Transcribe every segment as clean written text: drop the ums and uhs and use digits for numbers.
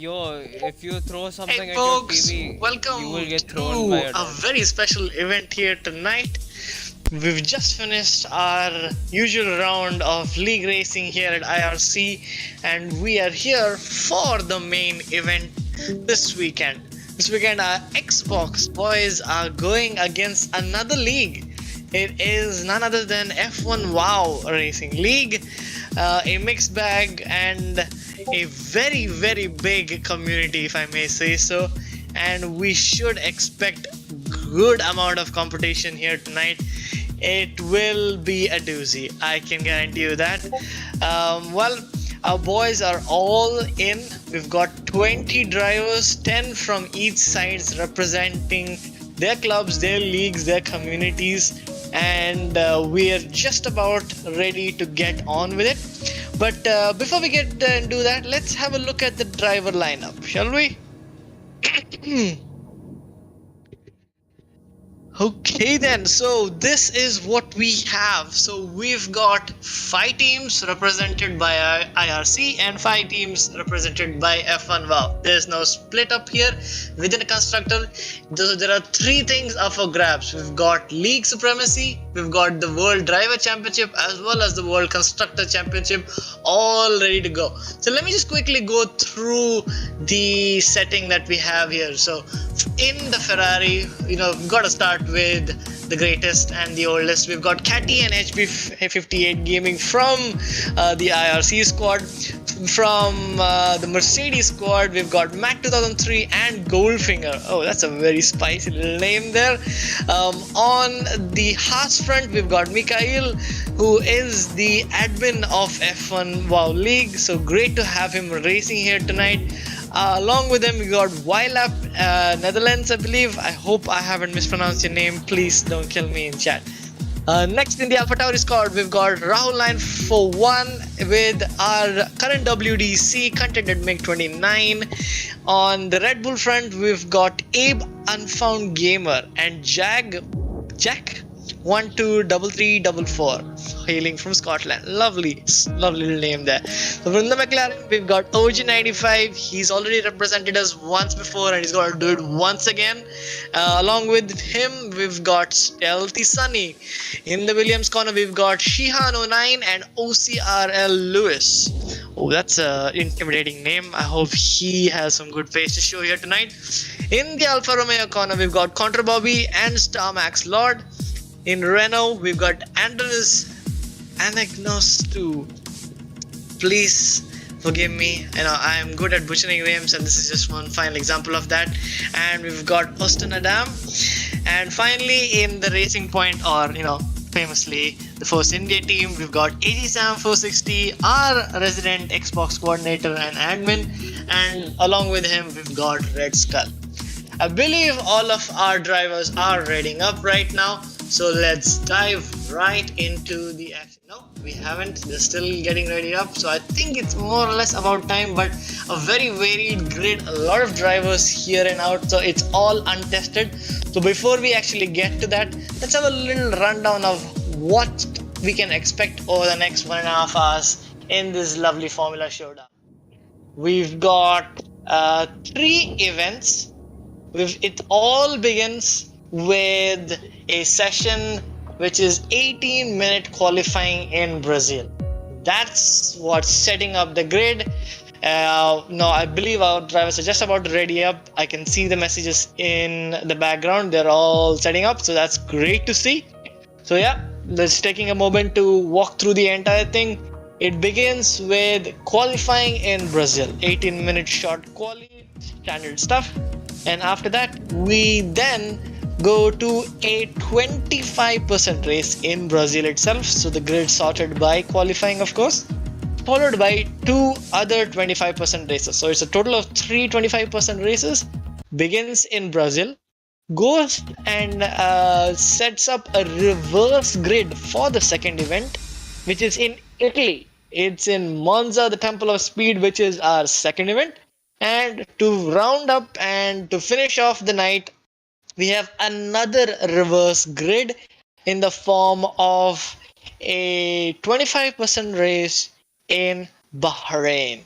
Yo, if you throw something Hey at your folks, TV, you will welcome get thrown by to your a dad. very special event here tonight. We've just finished our usual round of league racing here at IRC, and we are here for the main event this weekend. This weekend, our Xbox boys are going against another league. It is none other than F1 WoW Racing League, a mixed bag and a very big community, if I may say so. And we should expect good amount of competition here tonight. It will be a doozy, I can guarantee you that. Well, our boys are all in. We've got 20 drivers, 10 from each sides representing their clubs, their leagues, their communities, and we are just about ready to get on with it. But before we get into that, let's have a look at the driver lineup, shall we? Okay then, so this is what we have. So we've got 5 teams represented by IRC and 5 teams represented by F1 WoW. There's no split up here within a constructor. There are 3 things up for grabs. We've got League Supremacy, we've got the World Driver Championship as well as the World Constructor Championship, all ready to go. So let me just quickly go through the setting that we have here. So in the Ferrari, we've got to start with the greatest and the oldest. We've got Catty and HB58 Gaming from the IRC squad. From the Mercedes squad, we've got Mac 2003 and Goldfinger. Oh, that's a very spicy little name there. On the Haas front, we've got Mikhail, who is the admin of F1 WoW League. So great to have him racing here tonight. Along with them, we got Wylap, Netherlands, I believe. I hope I haven't mispronounced your name. Please don't kill me in chat. Next in the AlphaTauri squad, we've got Rahul 941 with our current WDC contented MiG-29. On the Red Bull front, we've got Abe Unfound Gamer and Jack 123344 hailing from Scotland. Lovely little name there. So from the McLaren, we've got OG95. He's already represented us once before and he's got to do it once again. Along with him, we've got Stealthy Sunny. In the Williams corner, we've got Shihan09 and OCRL Lewis. Oh, that's an intimidating name. I hope he has some good face to show here tonight. In the Alfa Romeo corner, we've got Contra Bobby and Starmax Lord. In Renault, we've got Andreas Anagnos 2. Please forgive me. I am good at butchering names, and this is just one final example of that. And we've got Austin Adam. And finally, in the Racing Point, or famously the Force India team, we've got AG Sam 460, our resident Xbox coordinator and admin, and along with him, we've got Red Skull. I believe all of our drivers are readying up right now. So let's dive right into the action. No, we haven't. They're still getting ready up. So I think it's more or less about time, but a very varied grid, a lot of drivers here and out. So it's all untested. So before we actually get to that, let's have a little rundown of what we can expect over the next 1.5 hours in this lovely Formula Showdown. We've got 3 events. It all begins with a session which is 18-minute qualifying in Brazil. That's what's setting up the grid. No, I believe our drivers are just about to ready up. I can see the messages in the background. They're all setting up, so that's great to see. So yeah, let's taking a moment to walk through the entire thing. It begins with qualifying in Brazil. 18-minute short quali, standard stuff. And after that, we then go to a 25% race in Brazil itself. So the grid sorted by qualifying, of course, followed by 2 other 25% races. So it's a total of 3 25% races. Begins in Brazil, goes and sets up a reverse grid for the second event, which is in Italy. It's in Monza, the Temple of Speed, which is our second event. And to round up and to finish off the night, we have another reverse grid in the form of a 25% race in Bahrain.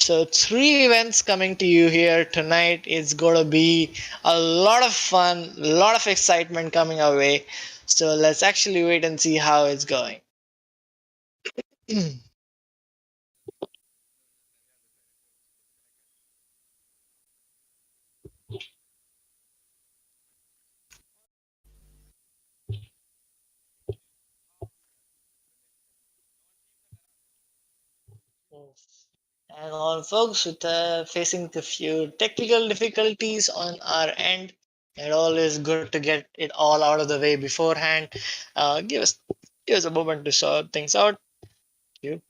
So three events coming to you here tonight. It's gonna be a lot of fun, a lot of excitement coming our way. So let's actually wait and see how it's going. And all folks, with facing a few technical difficulties on our end, it all is good to get it all out of the way beforehand. Give us a moment to sort things out. You.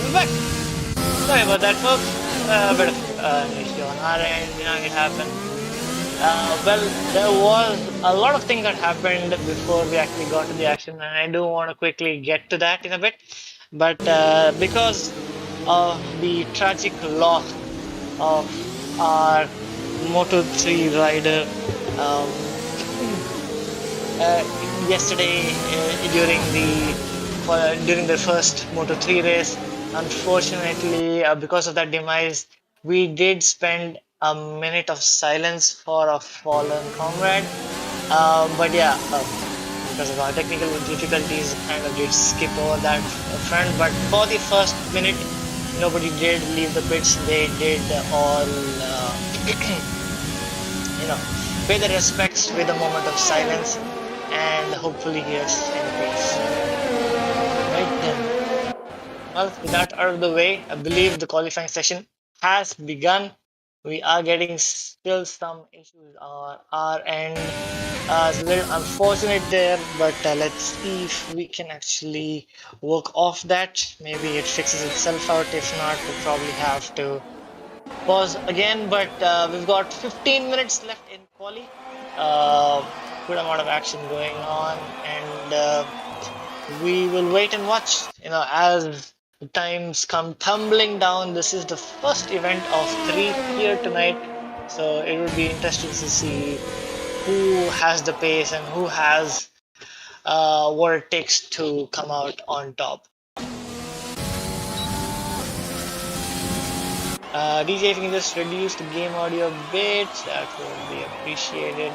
We're back. Sorry about that, folks. A bit of an issue on our end. It happened. Well, there was a lot of things that happened before we actually got to the action, and I do want to quickly get to that in a bit. But because of the tragic loss of our Moto 3 rider um, uh, yesterday during the first Moto 3 race. Unfortunately, because of that demise, we did spend a minute of silence for a fallen comrade. But yeah, because of our technical difficulties, kind of did skip over that front. But for the first minute, nobody did leave the pits. They did all, you know, pay their respects with a moment of silence, and hopefully he rests in peace. Right then. Well, with that out of the way, I believe the qualifying session has begun. We are getting still some issues on our end. It's a little unfortunate there, but let's see if we can actually work off that. Maybe it fixes itself out. If not, we'll probably have to pause again. But we've got 15 minutes left in quali. Uh, Good amount of action going on, and we will wait and watch. As the times come tumbling down. This is the first event of three here tonight, so it would be interesting to see who has the pace and who has what it takes to come out on top. DJ, if you can just reduce the game audio a bit, that would be appreciated.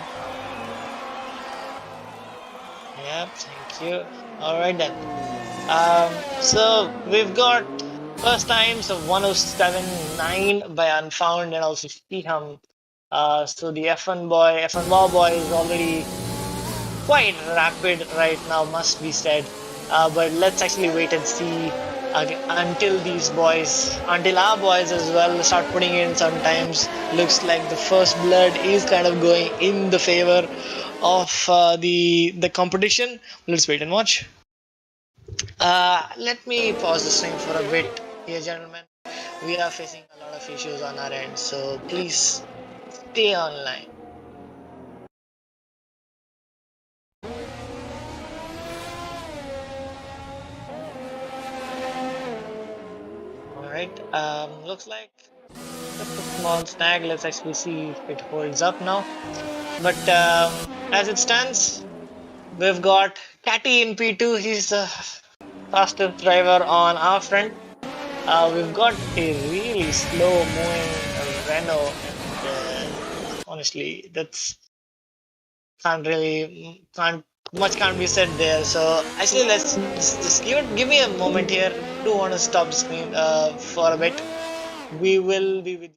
Yep, thank you. Alright then. So we've got first times of 107.9 by Unfound and also Stiham. So the F1 boy is already quite rapid right now, must be said. But let's actually wait and see until our boys as well start putting in sometimes. Looks like the first blood is kind of going in the favor of the competition. Let's wait and watch. Let me pause the stream for a bit here, gentlemen. We are facing a lot of issues on our end, so please stay online. Alright, looks like just a small snag. Let's actually see if it holds up now. But as it stands, we've got Catty in P2. He's the fastest driver on our front. We've got a really slow moving Renault, and honestly, that's can't be said there. So actually, let's just give me a moment here. I do want to stop the screen for a bit. We will be with.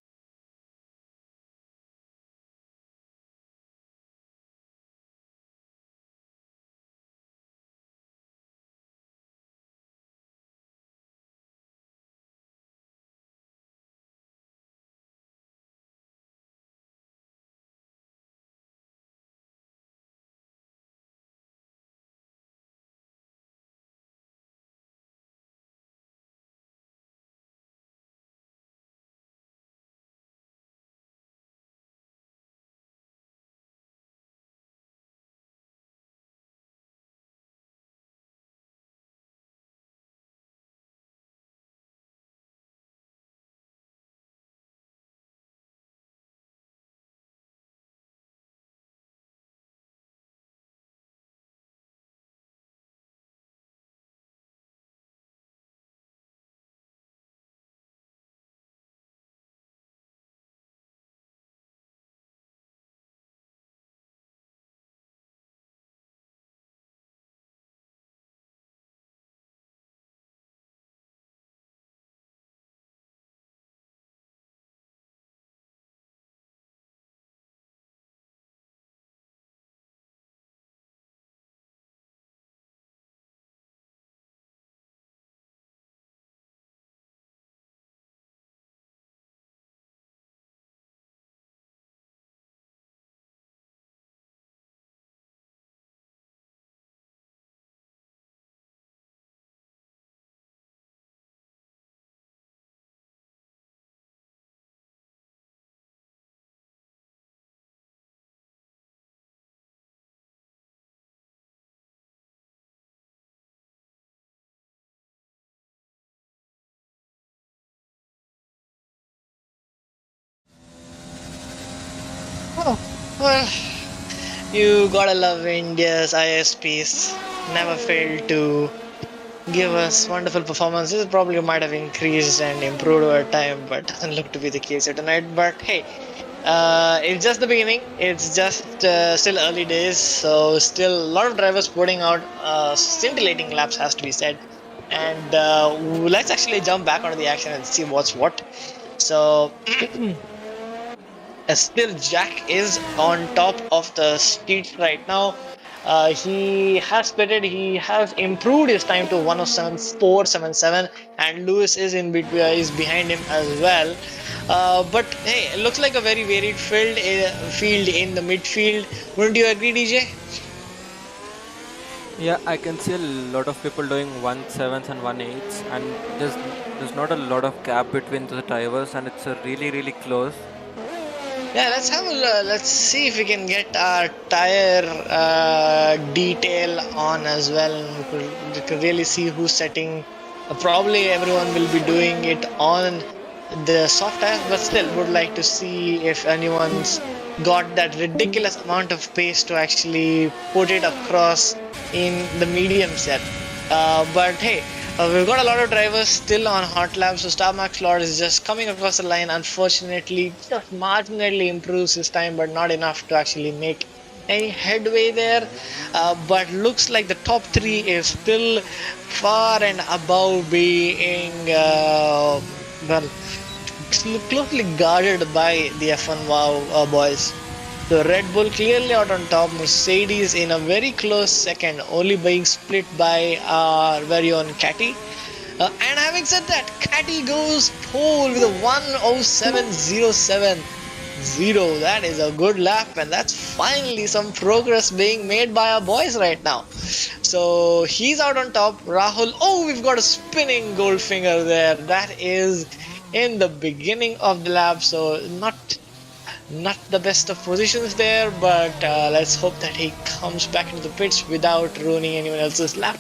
Oh, well, you gotta love India's ISPs. Never failed to give us wonderful performances. Probably might have increased and improved over time, but doesn't look to be the case here tonight. But hey, it's just the beginning. It's just still early days, so still a lot of drivers putting out scintillating laps, has to be said. And let's actually jump back onto the action and see what's what. So. Still, Jack is on top of the street right now. He has pitted. He has improved his time to 107.477, and Lewis is in between, is behind him as well. But hey, it looks like a very varied field in the midfield. Wouldn't you agree, DJ? Yeah, I can see a lot of people doing 1.7s and 1.8s, and there's not a lot of gap between the drivers, and it's a really close. Yeah, let's see if we can get our tire detail on as well. We could really see who's setting. Probably everyone will be doing it on the soft tires, but still would like to see if anyone's got that ridiculous amount of pace to actually put it across in the medium set. But hey, we've got a lot of drivers still on hot laps, so Star Max Lord is just coming across the line. Unfortunately, just marginally improves his time, but not enough to actually make any headway there, but looks like the top three is still far and above being well closely guarded by the F1 Wow boys. So Red Bull clearly out on top, Mercedes in a very close second, only being split by our very own Catty. And having said that, Catty goes pole with a 107.070. That is a good lap, and that's finally some progress being made by our boys right now. So he's out on top. Rahul, oh, we've got a spinning Goldfinger there. That is in the beginning of the lap, so not the best of positions there, but let's hope that he comes back into the pits without ruining anyone else's lap.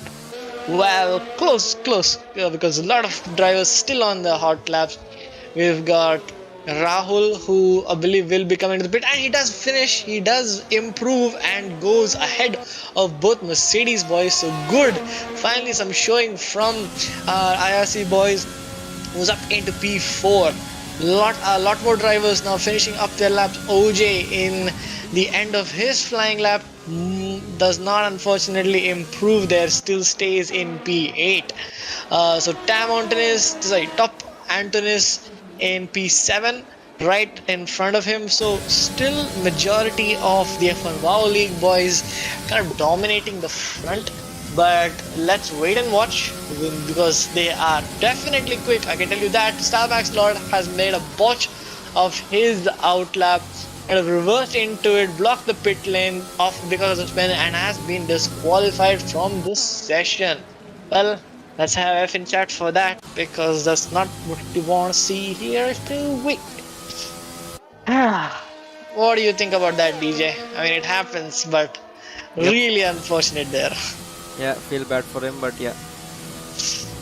Well, close, because a lot of drivers still on the hot laps. We've got Rahul, who I believe will be coming to the pit, and he does finish, he does improve and goes ahead of both Mercedes boys. So good, finally some showing from our IRC boys, who's up into P4. A lot more drivers now finishing up their laps. OJ in the end of his flying lap does not unfortunately improve there, still stays in P8. So Top Antonis in P7 right in front of him. So still majority of the F1 Wow League boys kind of dominating the front. But let's wait and watch, because they are definitely quick. I can tell you that. Starbucks Lord has made a botch of his outlap and reversed into it, blocked the pit lane off because of the spin, and has been disqualified from this session. Well, let's have F in chat for that, because that's not what you want to see here today. What do you think about that, DJ? I mean, it happens, but really unfortunate there. Yeah, feel bad for him, but yeah.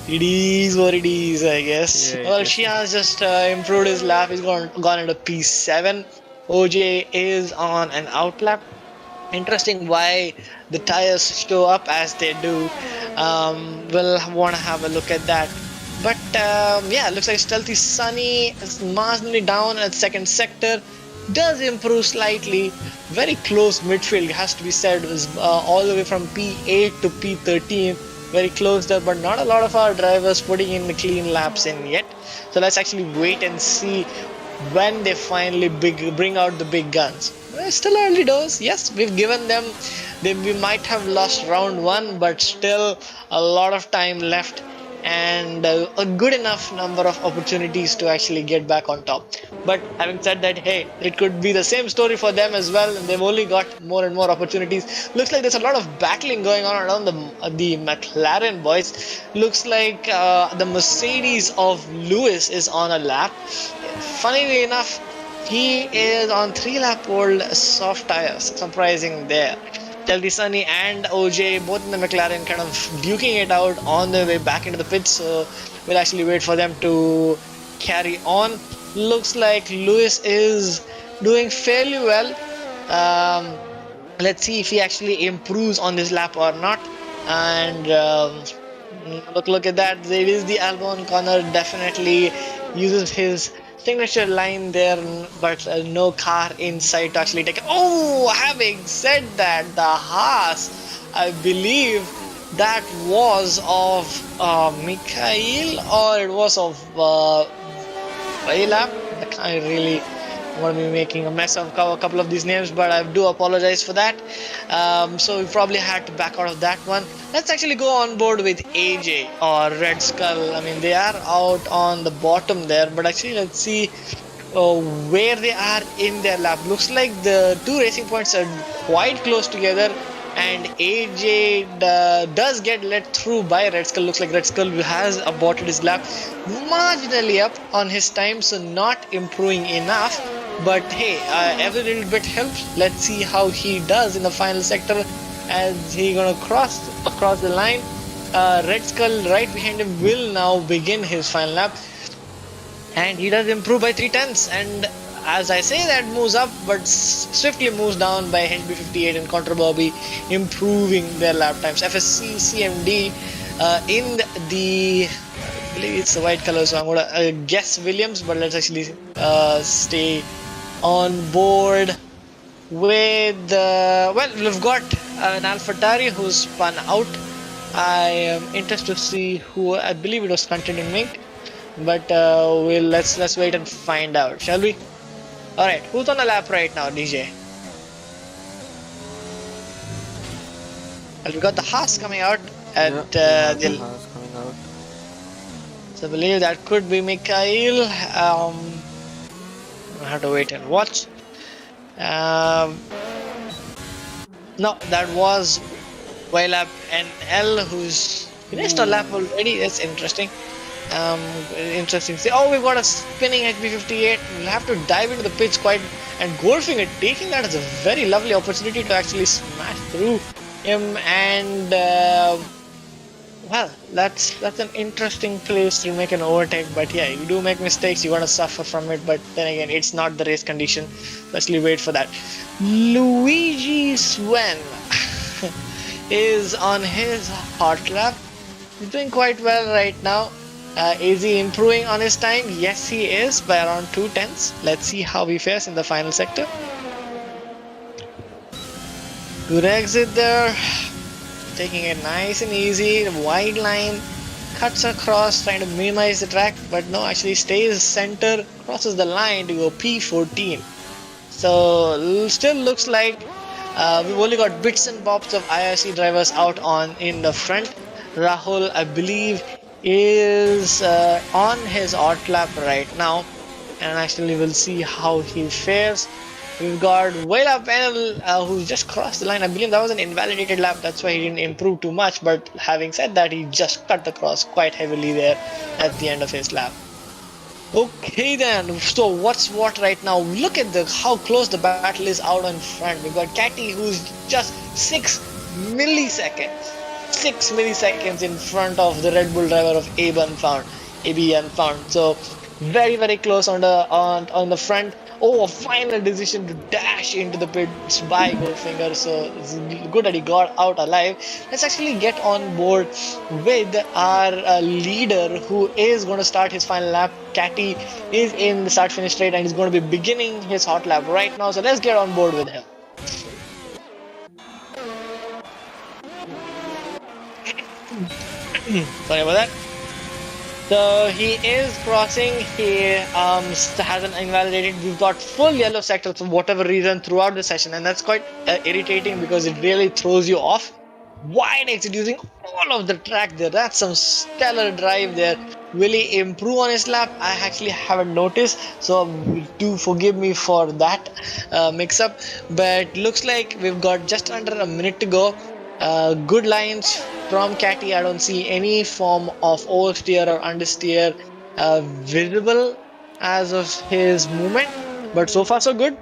It is what it is, I guess. Yeah, Well, she has just improved his lap. He's gone into P7. OJ is on an outlap. Interesting why the tires show up as they do. We'll want to have a look at that. But yeah, looks like Stealthy Sunny is marginally down at second sector. Does improve slightly. Very close midfield, has to be said. Was all the way from P8 to P13. Very close there, but not a lot of our drivers putting in the clean laps in yet. So let's actually wait and see when they finally bring out the big guns. Still early doors. Yes, we've given them. We might have lost round one, but still a lot of time left, and a good enough number of opportunities to actually get back on top. But having said that, hey, it could be the same story for them as well, and they've only got more and more opportunities. Looks like there's a lot of battling going on around the McLaren boys. Looks like the Mercedes of Lewis is on a lap. Funnily enough, he is on 3-lap old soft tires. Surprising there. Stealthy Sunny and OJ, both in the McLaren, kind of duking it out on their way back into the pits. So we'll actually wait for them to carry on. Looks like Lewis is doing fairly well. Let's see if he actually improves on this lap or not. And look at that. There is the Albon corner. Definitely uses his signature line there, but no car inside to actually take it. Oh, having said that, the Haas, I believe that was of Mikhail, or it was of Vailap. I really want to be making a mess of a couple of these names, but I do apologize for that. So we probably had to back out of that one. Let's actually go on board with AJ or Red Skull. I mean, they are out on the bottom there, but actually let's see where they are in their lap. Looks like the two racing points are quite close together, and AJ does get let through by Red Skull. Looks like Red Skull has aborted his lap, marginally up on his time, so not improving enough. But hey, every little bit helps. Let's see how he does in the final sector as he gonna cross the line. Red Skull right behind him will now begin his final lap, and he does improve by 3/10, and as I say, that moves up, but swiftly moves down by HB58 and Contra Bobby, improving their lap times. FSC CMD in the, I believe it's the white color, so I'm gonna guess Williams, but let's actually stay on board with well, we've got an AlphaTari who's spun out. I am interested to see who. I believe it was Continent Mink, but let's wait and find out, shall we? All right, who's on the lap right now, DJ? Well, we got the Haas coming out at Yeah, we have the the. Haas coming out. So I believe that could be Mikhail. I have to wait and watch. No, that was Wailap NL who's finished a lap already. That's interesting. Interesting. Oh, we've got a spinning HB58. We'll have to dive into the pitch quite and golfing it, taking that as a very lovely opportunity to actually smash through him. And well, that's an interesting place to make an overtake. But yeah, you do make mistakes, you're gonna suffer from it. But then again, it's not the race condition. Let's wait for that. Luigi Swen is on his hot lap. He's doing quite well right now. Is he improving on his time? Yes, he is by around 2/10. Let's see how he fares in the final sector. Good exit there. Taking it nice and easy. Wide line. Cuts across, trying to minimize the track. But no, actually stays center. Crosses the line to go P14. So still looks like we've only got bits and bobs of IRC drivers out in the front. Rahul, I believe, is on his hot lap right now, and actually we'll see how he fares. We've got Waila Panel who just crossed the line. I believe that was an invalidated lap, that's why he didn't improve too much, but having said that, he just cut the cross quite heavily there at the end of his lap. Okay then, so what's what right now? Look at how close the battle is out in front. We've got Catty who's just 6 milliseconds. 6 milliseconds in front of the Red Bull driver of AB Unfound. So very close on the front. Oh, a final decision to dash into the pits by Goldfinger. So it's good that he got out alive. Let's actually get on board with our leader who is going to start his final lap. Catty is in the start-finish straight and he's going to be beginning his hot lap right now. So let's get on board with him. Sorry about that. So he is crossing, he hasn't invalidated. We've got full yellow sector for whatever reason throughout the session, and that's quite irritating because it really throws you off. Wide exit using all of the track there. That's some stellar drive there. Will he improve on his lap? I actually haven't noticed, so do forgive me for that mix-up. But looks like we've got just under a minute to go. Good lines from Catty. I don't see any form of oversteer or understeer visible as of his movement, but so far so good.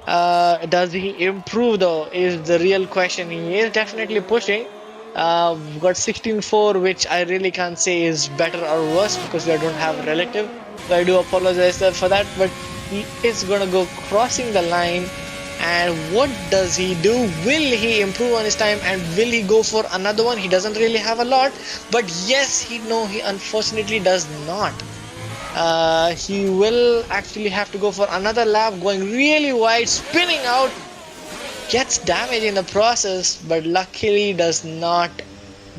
Does he improve though is the real question. He is definitely pushing. We've got 16.4, which I really can't say is better or worse because we don't have a relative, so I do apologize for that, but he is gonna go crossing the line. And what does he do? Will he improve on his time and will he go for another one? He doesn't really have a lot, but yes, he unfortunately does not. He will actually have to go for another lap, going really wide, spinning out, gets damage in the process, but luckily does not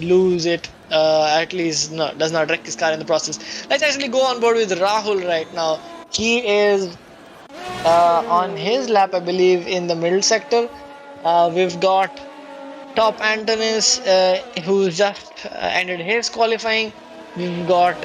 lose it. At least does not wreck his car in the process. Let's actually go on board with Rahul right now. He is on his lap, I believe, in the middle sector. We've got Top Antonis who just ended his qualifying. We've got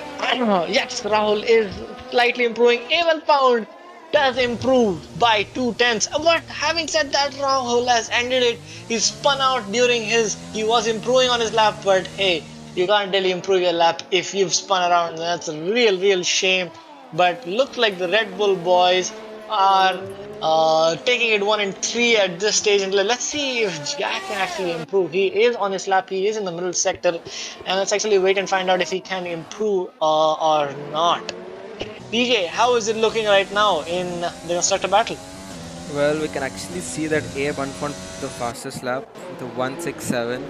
yes, Rahul is slightly improving. Even Pound does improve by 2/10. But having said that, Rahul has ended it. He spun out during he was improving on his lap, but hey, you can't really improve your lap if you've spun around. That's a real shame. But looks like the Red Bull boys are taking it 1 and 3 at this stage, and let's see if Jack can actually improve. He is on his lap, he is in the middle sector, and let's actually wait and find out if he can improve or not. DJ, how is it looking right now in the constructor battle? Well, we can actually see that Abe unfound the fastest lap with a 167.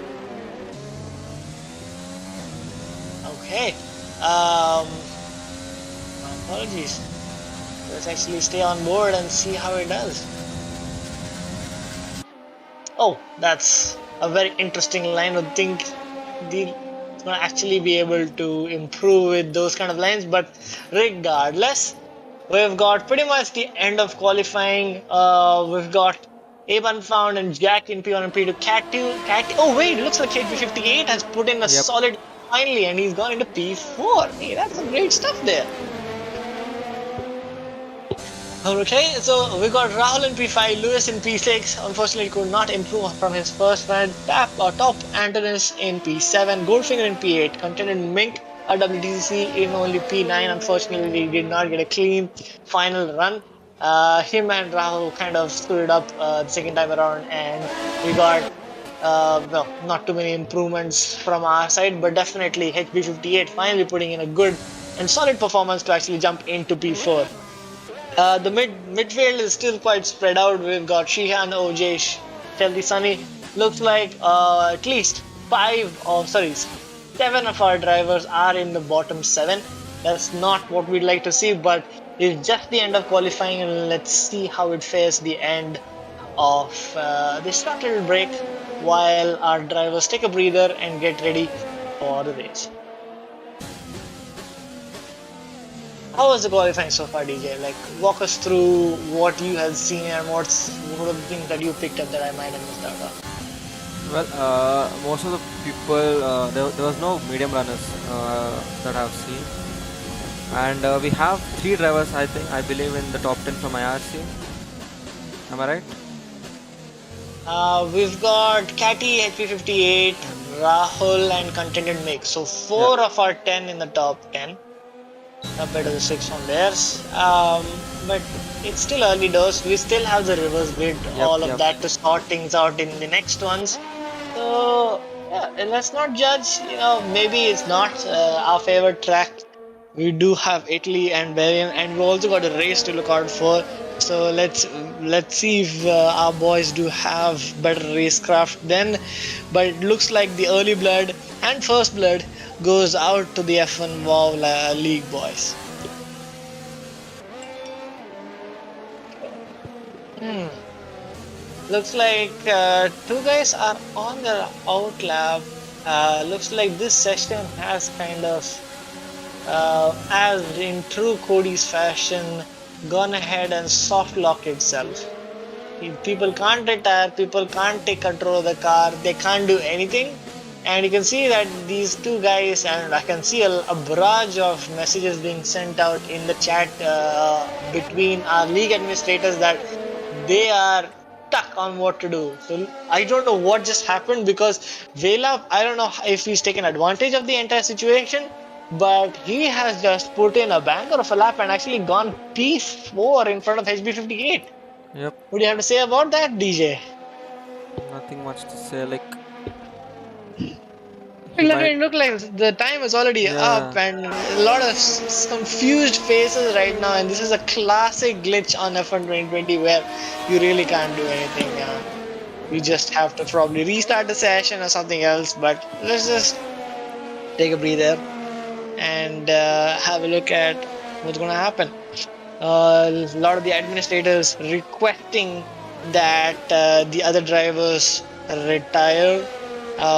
Okay. Apologies. Let's actually stay on board and see how it does. Oh, that's a very interesting line. I think they'll actually be able to improve with those kind of lines. But regardless, we've got pretty much the end of qualifying. We've got Abe Unfound and Jack in P1 and P2. Oh, wait, looks like HB58 has put in a Yep. solid finally, and he's gone into P4. Hey, that's some great stuff there. Okay, so we got Rahul in P5, Lewis in P6. Unfortunately, could not improve from his first round. Top Antonis in P7, Goldfinger in P8, Contented Mink, a WTC in only P9. Unfortunately, he did not get a clean final run. Him and Rahul kind of screwed up the second time around, and we got well, not too many improvements from our side, but definitely HB58 finally putting in a good and solid performance to actually jump into P4. The midfield is still quite spread out. We've got Shihan, OJ, Shelby, Sunny. Looks like at least seven of our drivers are in the bottom seven. That's not what we'd like to see, but it's just the end of qualifying, and let's see how it fares the end of this short little break while our drivers take a breather and get ready for the race. How was the qualifying so far, DJ? Like, walk us through what you have seen and what are the things that you picked up that I might have missed out on. Well, most of the people, there was no medium runners that I've seen. And we have 3 drivers, I believe, in the top 10 from IRC. Am I right? We've got Catty, HP58, Rahul, and Contented Mix. So 4 of our 10 in the top 10. Compared to the 6 on theirs. But it's still early doors. We still have the reverse grid, all of that to sort things out in the next ones. So yeah, let's not judge. Maybe it's not our favorite track. We do have Italy and Bahrain, and we also got a race to look out for. So let's see if our boys do have better racecraft then. But it looks like the early blood and first blood goes out to the F1 WoW League boys. Looks like 2 guys are on their out lap. Looks like this session has kind of, as in true Cody's fashion, gone ahead and soft locked itself. People can't retire, people can't take control of the car, they can't do anything. And you can see that these 2 guys, and I can see a barrage of messages being sent out in the chat between our league administrators that they are stuck on what to do. So I don't know what just happened, because Vela, I don't know if he's taken advantage of the entire situation, but he has just put in a banger of a lap and actually gone P4 in front of HB58. Yep. What do you have to say about that, DJ? Nothing much to say. Like, It look like the time is already up, and a lot of confused faces right now, and this is a classic glitch on F1 2020 where you really can't do anything. You just have to probably restart the session or something else, but let's just take a breather and have a look at what's going to happen. A lot of the administrators requesting that the other drivers retire.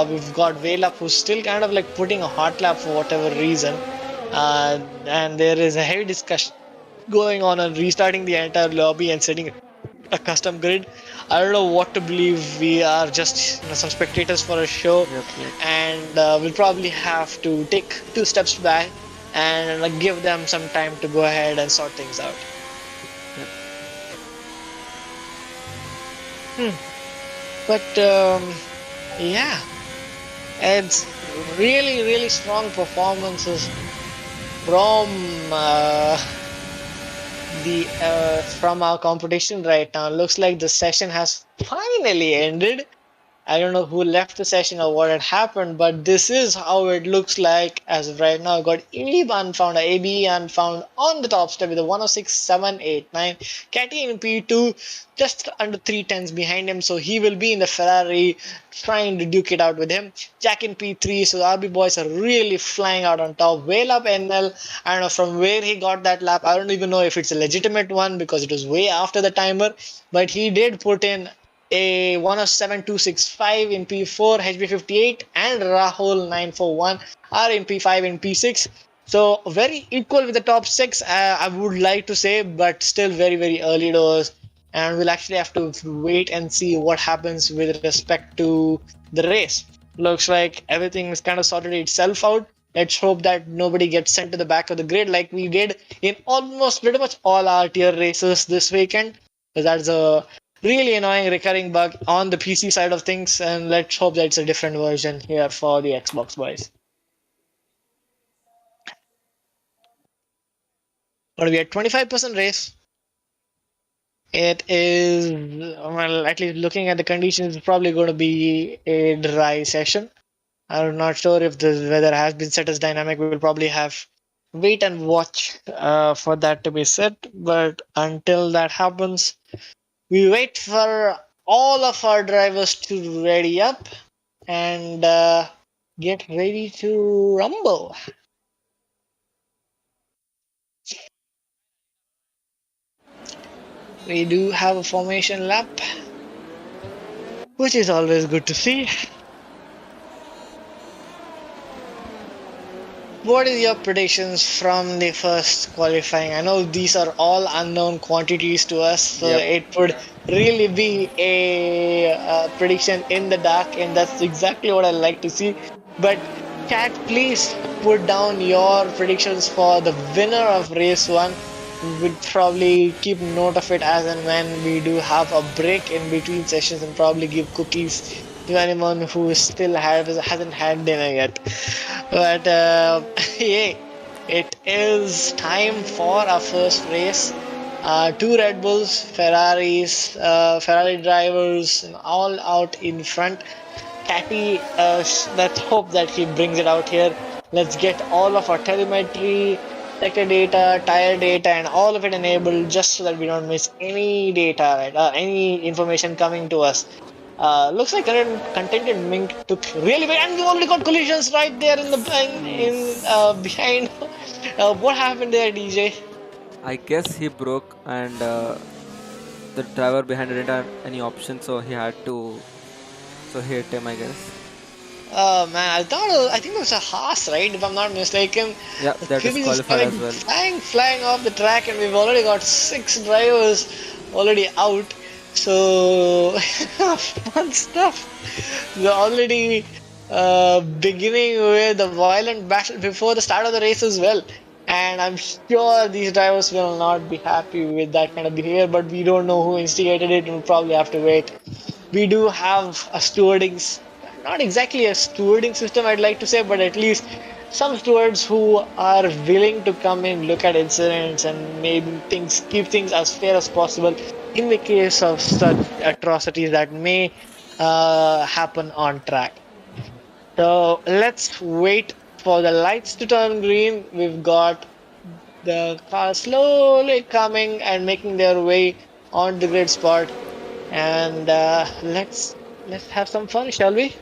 We've got Vela, who's still kind of like putting a hot lap for whatever reason, and there is a heavy discussion going on restarting the entire lobby and setting a custom grid. I don't know what to believe. We are just some spectators for a show, and we'll probably have to take 2 steps back and give them some time to go ahead and sort things out. But yeah, it's really strong performances from from our competition right now. Looks like the session has finally ended. I don't know who left the session or what had happened, but this is how it looks like as of right now. Got Abe Unfound, ABE Unfound on the top step with a 106.789. Catty in P2, just under 3 tenths behind him, so he will be in the Ferrari trying to duke it out with him. Jack in P3, so the RB boys are really flying out on top. Well up NL, I don't know from where he got that lap. I don't even know if it's a legitimate one because it was way after the timer, but he did put in a 107265 in P4, HB58, and Rahul 941 are in P5 and P6. So very equal with the top six, I would like to say, but still very very early doors, and we'll actually have to wait and see what happens with respect to the race. Looks like everything is kind of sorted itself out. Let's hope that nobody gets sent to the back of the grid like we did in almost pretty much all our tier races this weekend. Because that's a really annoying recurring bug on the PC side of things, and let's hope that it's a different version here for the Xbox boys. Gonna be at 25% race. It is, well, at least looking at the conditions, it's probably going to be a dry session. I'm not sure if the weather has been set as dynamic. We will probably have wait and watch for that to be set. But until that happens, we wait for all of our drivers to ready up and get ready to rumble. We do have a formation lap, which is always good to see. What is your predictions from the first qualifying? I know these are all unknown quantities to us, so Yep. it would really be a prediction in the dark, and that's exactly what I like to see. But chat, please put down your predictions for the winner of race one. We'll probably keep note of it as and when we do have a break in between sessions, and probably give cookies to anyone who still hasn't had dinner yet. But yeah, it is time for our first race. Two Red Bulls, Ferraris, Ferrari drivers, all out in front. Catty, let's hope that he brings it out here. Let's get all of our telemetry, sector data, tire data, and all of it enabled just so that we don't miss any data, right? Any information coming to us. Looks like contented Mink took really big, and we already got collisions right there in the behind. What happened there, DJ? I guess he broke, and the driver behind didn't have any option, so he had to. So he hit him, I guess. Oh man, I think it was a Haas, right? If I'm not mistaken. Yeah, The that kid is is qualified coming as well. flying off the track, and we've already got 6 drivers already out. So fun stuff. We're already beginning with a violent battle before the start of the race as well. And I'm sure these drivers will not be happy with that kind of behavior, but we don't know who instigated it, and we'll probably have to wait. We do have a stewarding, not exactly a stewarding system, I'd like to say, but at least some stewards who are willing to come in, look at incidents, and maybe keep things as fair as possible in the case of such atrocities that may happen on track. So let's wait for the lights to turn green. We've got the cars slowly coming and making their way on the grid spot, and let's have some fun, shall we?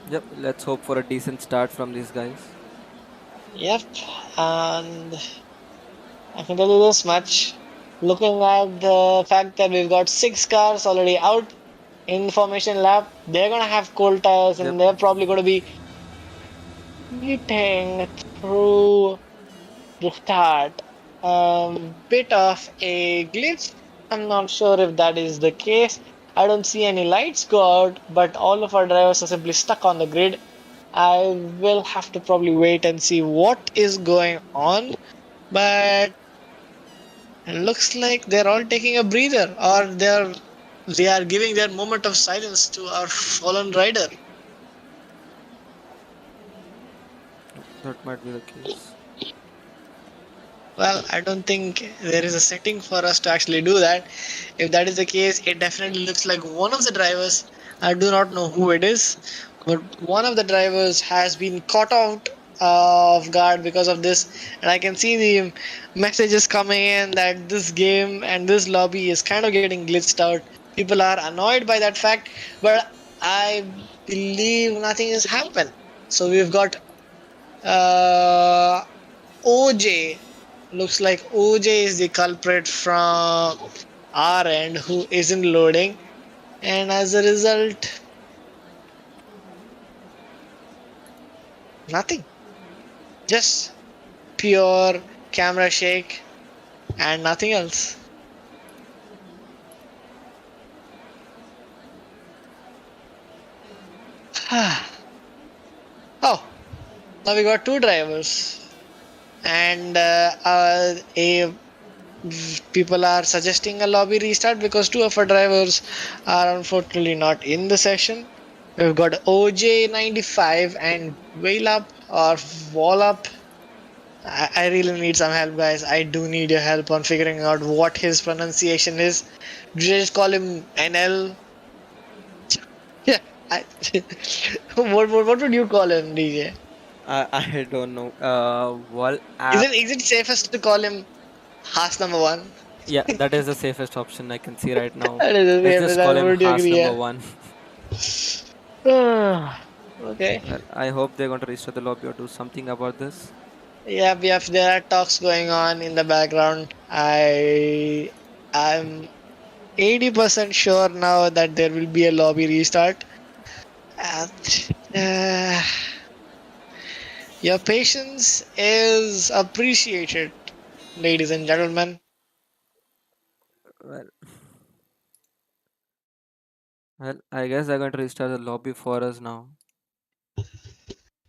Yep, let's hope for a decent start from these guys. Yep, and I can tell you this much. Looking at the fact that we've got 6 cars already out in the formation lap, they're gonna have cold tires, and Yep. they're probably gonna be eating through the start. Bit of a glitch. I'm not sure if that is the case. I don't see any lights go out, but all of our drivers are simply stuck on the grid. I will have to probably wait and see what is going on, but it looks like they're all taking a breather, or they are giving their moment of silence to our fallen rider. That might be the case. Well, I don't think there is a setting for us to actually do that. If that is the case, it definitely looks like one of the drivers, I do not know who it is, but one of the drivers has been caught out of guard because of this. And I can see the messages coming in that this game and this lobby is kind of getting glitched out. People are annoyed by that fact, but I believe nothing has happened. So we've got OJ. Looks like OJ is the culprit from our end who isn't loading, and as a result, nothing. Just pure camera shake and nothing else. Oh, now we got two drivers, and people are suggesting a lobby restart because two of our drivers are unfortunately not in the session. We've got OJ95 and Wailup or Wallup. I really need some help, guys. I do need your help on figuring out what his pronunciation is. Do you just call him NL? Yeah. What would you call him, DJ? I don't know. Wall Is app. it safest to call him Haas number one? Yeah, that is the safest option I can see right now. That is the Let's just call him would you Haas agree? number one. Okay. Well, I hope they're going to restart the lobby or do something about this. Yep, there are talks going on in the background. I'm 80% sure now that there will be a lobby restart. And, your patience is appreciated, ladies and gentlemen. Well, well, I guess they're going to restart the lobby for us now.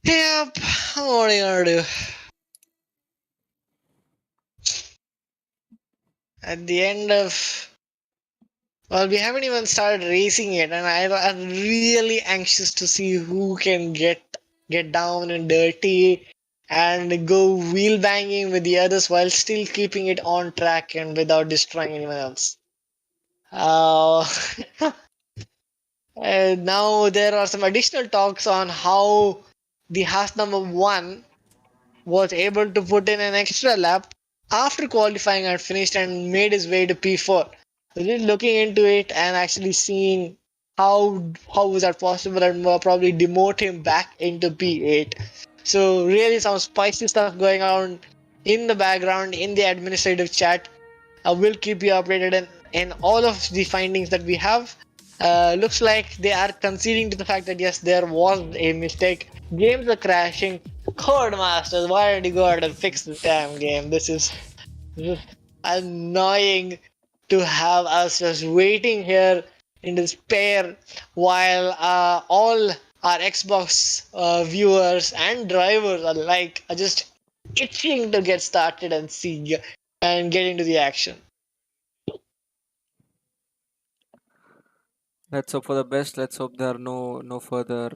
Yep, what are you gonna do? At the end of, well, we haven't even started racing it, and I'm really anxious to see who can get down and dirty and go wheel banging with the others while still keeping it on track and without destroying anyone else. Uh, and now there are some additional talks on how the Haas number one was able to put in an extra lap after qualifying had finished and made his way to P4. So just looking into it and actually seeing how was that possible and probably demote him back into P8. So really some spicy stuff going on in the background in the administrative chat. I will keep you updated in all of the findings that we have. Looks like they are conceding to the fact that yes, there was a mistake. Games are crashing. Codemasters, why don't you go ahead and fix the damn game? This is annoying to have us just waiting here in despair while all our Xbox viewers and drivers alike are just itching to get started and see and get into the action. Let's hope for the best. Let's hope there are no further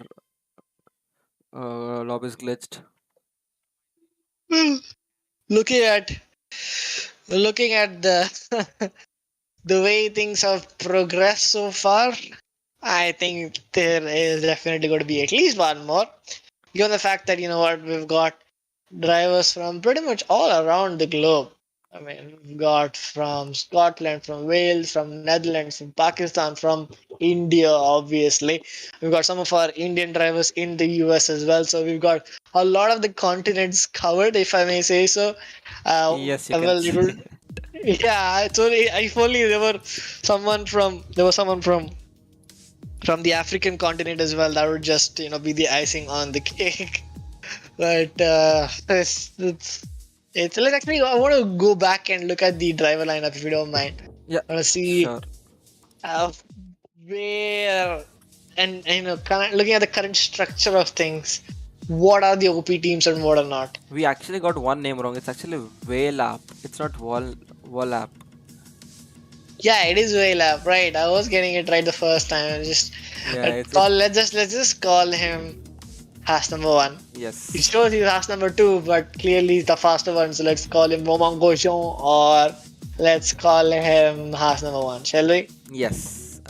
lobbies glitched. looking at looking at the the way things have progressed so far, I think there is definitely going to be at least one more. Given the fact that, you know what, we've got drivers from pretty much all around the globe. I mean, we've got from Scotland, from Wales, from Netherlands, from Pakistan, from India, obviously. We've got some of our Indian drivers in the US as well. So we've got a lot of the continents covered, if I may say so. Yes, you can Well, see. yeah, it's only if only there was someone from the African continent as well. That would just be the icing on the cake. But it's like actually I want to go back and look at the driver lineup if you don't mind. Yeah, I want to see sure. where and looking at the current structure of things. What are the OP teams and what are not? We actually got one name wrong. It's actually Whale app. It's not Wall app. Yeah, it is Waylab, right? I was getting it right the first time. Yeah, Let's just call him Haas number one. yes. It shows he's Haas number two, but clearly he's the faster one. So let's call him Momon Goshon or let's call him Haas number one, shall we? Yes.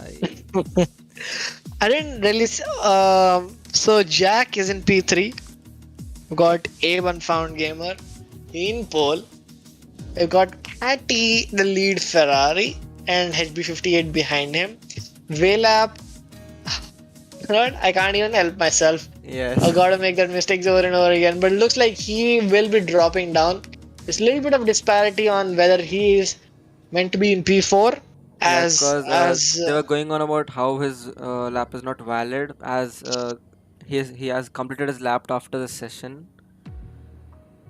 I didn't really. So Jack is in P3. We got A1 Found Gamer in pole. We've got Patty, the lead Ferrari, and HB58 behind him. Velap. I can't even help myself. Yes. I gotta make that mistakes over and over again. But it looks like he will be dropping down. There's a little bit of disparity on whether he is meant to be in P4 Yeah, as because as they were going on about how his lap is not valid as he has completed his lap after the session,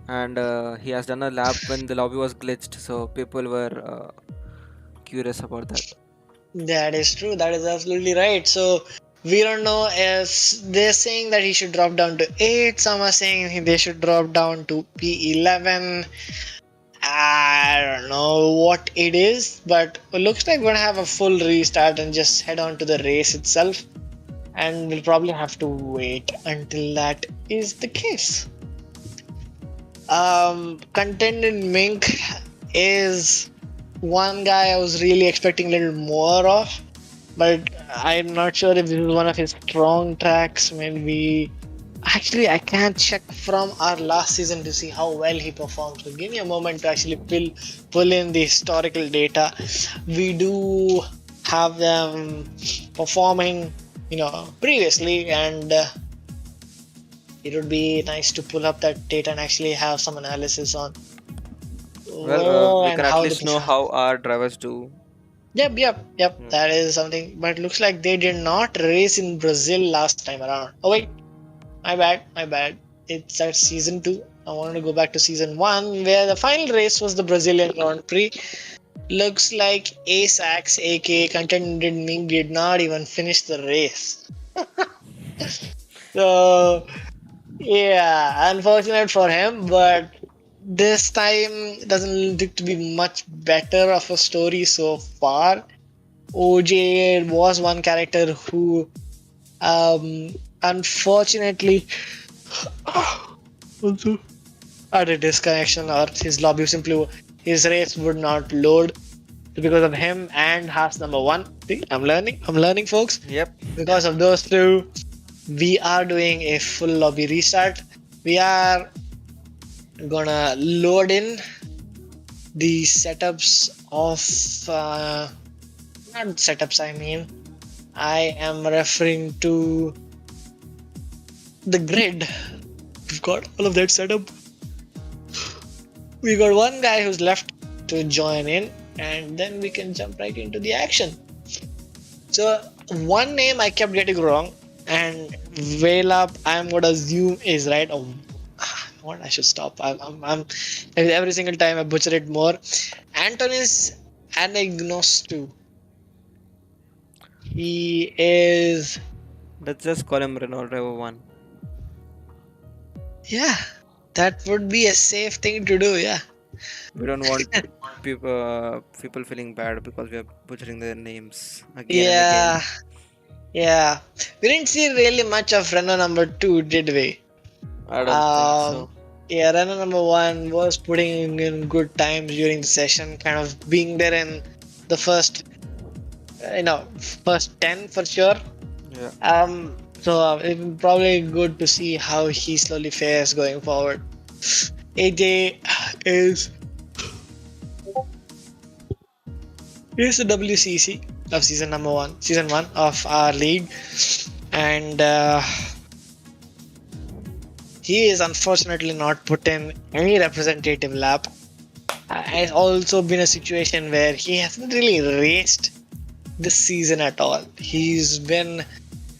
and he has done a lap when the lobby was glitched, so people were curious about that. That is true. That is absolutely right. So we don't know as they're saying that he should drop down to 8. Some are saying they should drop down to P11. I don't know what it is, but it looks like we're gonna have a full restart and just head on to the race itself. And we'll probably have to wait until that is the case. Contended Mink is one guy I was really expecting a little more of, but I'm not sure if this is one of his strong tracks. Maybe actually I can't check from our last season to see how well he performed. So give me a moment to actually pull in the historical data. We do have them performing, previously, and it would be nice to pull up that data and actually have some analysis on Well, where we and can at how they least know perform. how our drivers do. Yep. Hmm. That is something. But looks like they did not race in Brazil last time around. Oh wait, my bad. It's at season 2. I wanted to go back to season 1 where the final race was the Brazilian Grand Prix. Looks like ASAX, aka Contended Ming, did not even finish the race. So yeah, unfortunate for him, but this time it doesn't look to be much better of a story so far. OJ was one character who, unfortunately, also had a disconnection, or his lobby simply his race would not load because of him and Haas number 1. See, I'm learning, folks. Yep. Because of those two, we are doing a full lobby restart. We are gonna load in the setups of not setups, I am referring to the grid. We've got all of that set up. We got one guy who's left to join in, and then we can jump right into the action. So one name I kept getting wrong, and Velap I'm gonna assume is right. Oh, what, I should stop. I'm every single time I butcher it more. Antonis Anagnostou. He is, Let's just call him Renault Driver 1. yeah, that would be a safe thing to do. Yeah. We don't want people feeling bad because we are butchering their names again and Yeah, again. yeah. We didn't see really much of Renault number 2, did we? I don't think so. Yeah, Renault number 1 was putting in good times during the session, kind of being there in the first, first 10 for sure. Yeah. So it's probably good to see how he slowly fares going forward. AJ is the WCC of season one of our league, and he is unfortunately not put in any representative lap. It's also been a situation where he hasn't really raced this season at all. He's been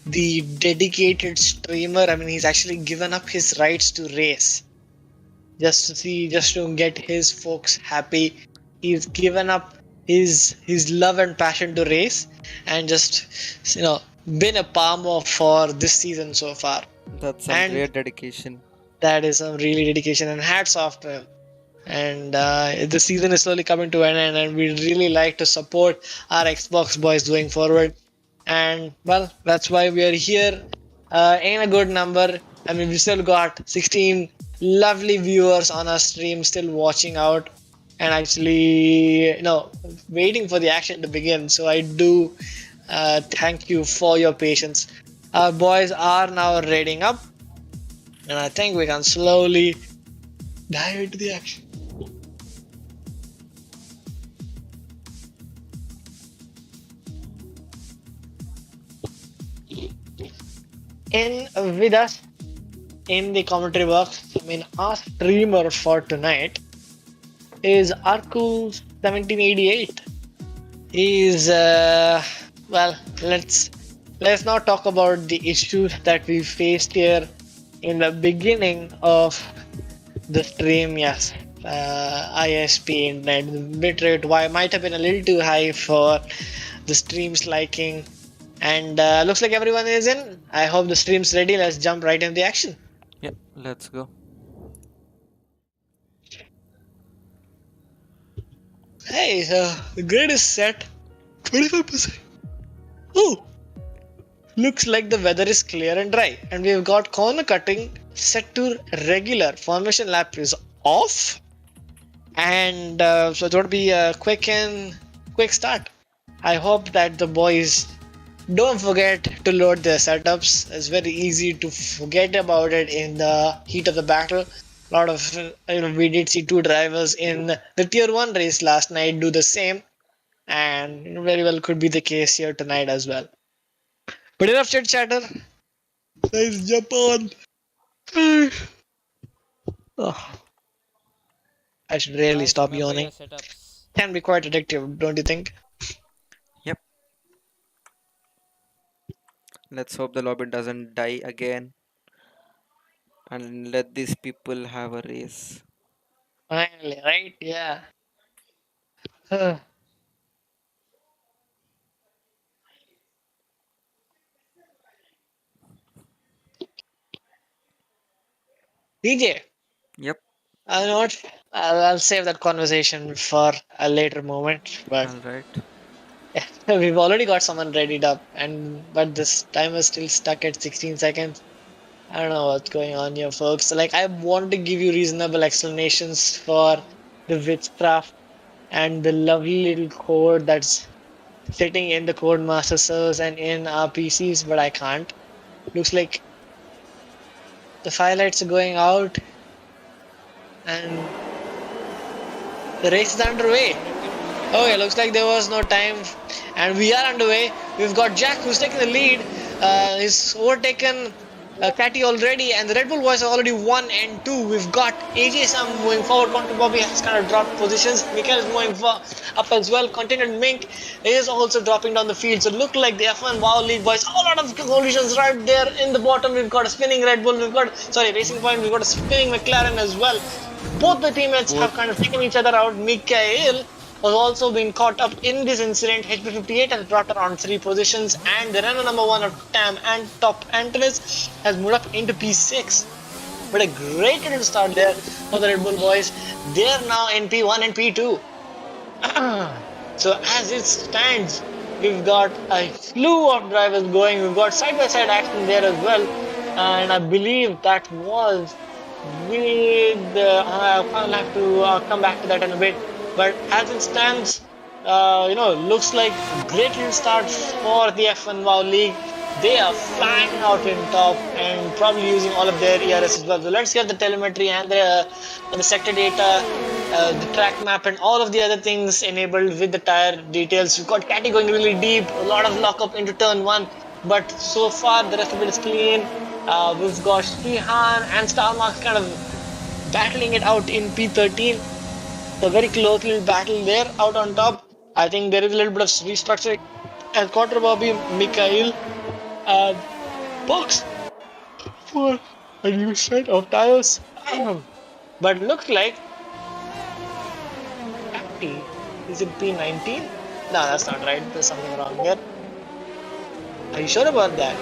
the dedicated streamer. I mean, he's actually given up his rights to race just to get his folks happy. He's given up his love and passion to race, and just been a palmer for this season so far. That's some And great dedication. that is some really dedication, and hats off to him. And the season is slowly coming to an end, and we'd really like to support our Xbox boys going forward. And well, that's why we are here. Ain't a good number. I mean, we still got 16 lovely viewers on our stream still watching out and actually waiting for the action to begin. So I do thank you for your patience. Our boys are now raiding up, and I think we can slowly dive into the action. In with us in the commentary box, our streamer for tonight is Arku 1788. He's well. Let's not talk about the issues that we faced here in the beginning of the stream. Yes, ISP internet bitrate might have been a little too high for the stream's liking, and looks like everyone is in. I hope the stream's ready. Let's jump right into the action. Yep, let's go. Hey, so the grid is set 25%. Oh, looks like the weather is clear and dry, and we've got corner cutting set to regular. Formation lap is off, and so it's going to be a quick start. I hope that the boys don't forget to load their setups. It's very easy to forget about it in the heat of the battle. A lot of we did see two drivers in the tier 1 race last night do the same, and very well could be the case here tonight as well. But enough chit chatter. Let's jump on. Oh, I should really Guys, stop remember yawning. your setups. Can be quite addictive, don't you think? Yep. Let's hope the lobby doesn't die again. And let these people have a race. Finally, right? Yeah. DJ, Yep, I know what? I'll save that conversation for a later moment. But alright. we've already got someone readied up, but this timer is still stuck at 16 seconds. I don't know what's going on here, folks. Like, I want to give you reasonable explanations for the witchcraft and the lovely little code that's sitting in the Codemaster servers and in our PCs, but I can't. Looks like the firelights are going out and the race is underway. Okay, looks like there was no time and we are underway. We've got Jack who's taking the lead. He's overtaken Catty already, and the Red Bull boys are already 1 and 2. We've got AJ Sam moving forward. Quantum Bobby has kind of dropped positions. Mikael is moving up as well. Continued Mink is also dropping down the field. So look like the F1 Wow League boys. A lot of collisions right there in the bottom. We've got a spinning Red Bull. Racing Point. We've got a spinning McLaren as well. Both the teammates have kind of taken each other out. Mikael was also being caught up in this incident. HP58 has dropped around 3 positions, and the runner number 1 of Tam and Top Antonis has moved up into P6. But a great little start there for the Red Bull boys. They are now in P1 and P2. So as it stands, we've got a slew of drivers going. We've got side-by-side action there as well, and I believe that was with. I'll have to come back to that in a bit. But as it stands, looks like a great little start for the F1 WoW League. They are flying out in top and probably using all of their ERS as well. So let's get the telemetry and the sector data, the track map, and all of the other things enabled with the tire details. We've got Catty going really deep, a lot of lockup into turn 1, but so far the rest of it is clean. We've got Shihan and Starmarks kind of battling it out in P13. A very close little battle there out on top. I think there is a little bit of restructuring and Quarter Bobby Mikhail box for a new set of tires. But looks like is it P19? No, that's not right. There's something wrong here. Are you sure about that?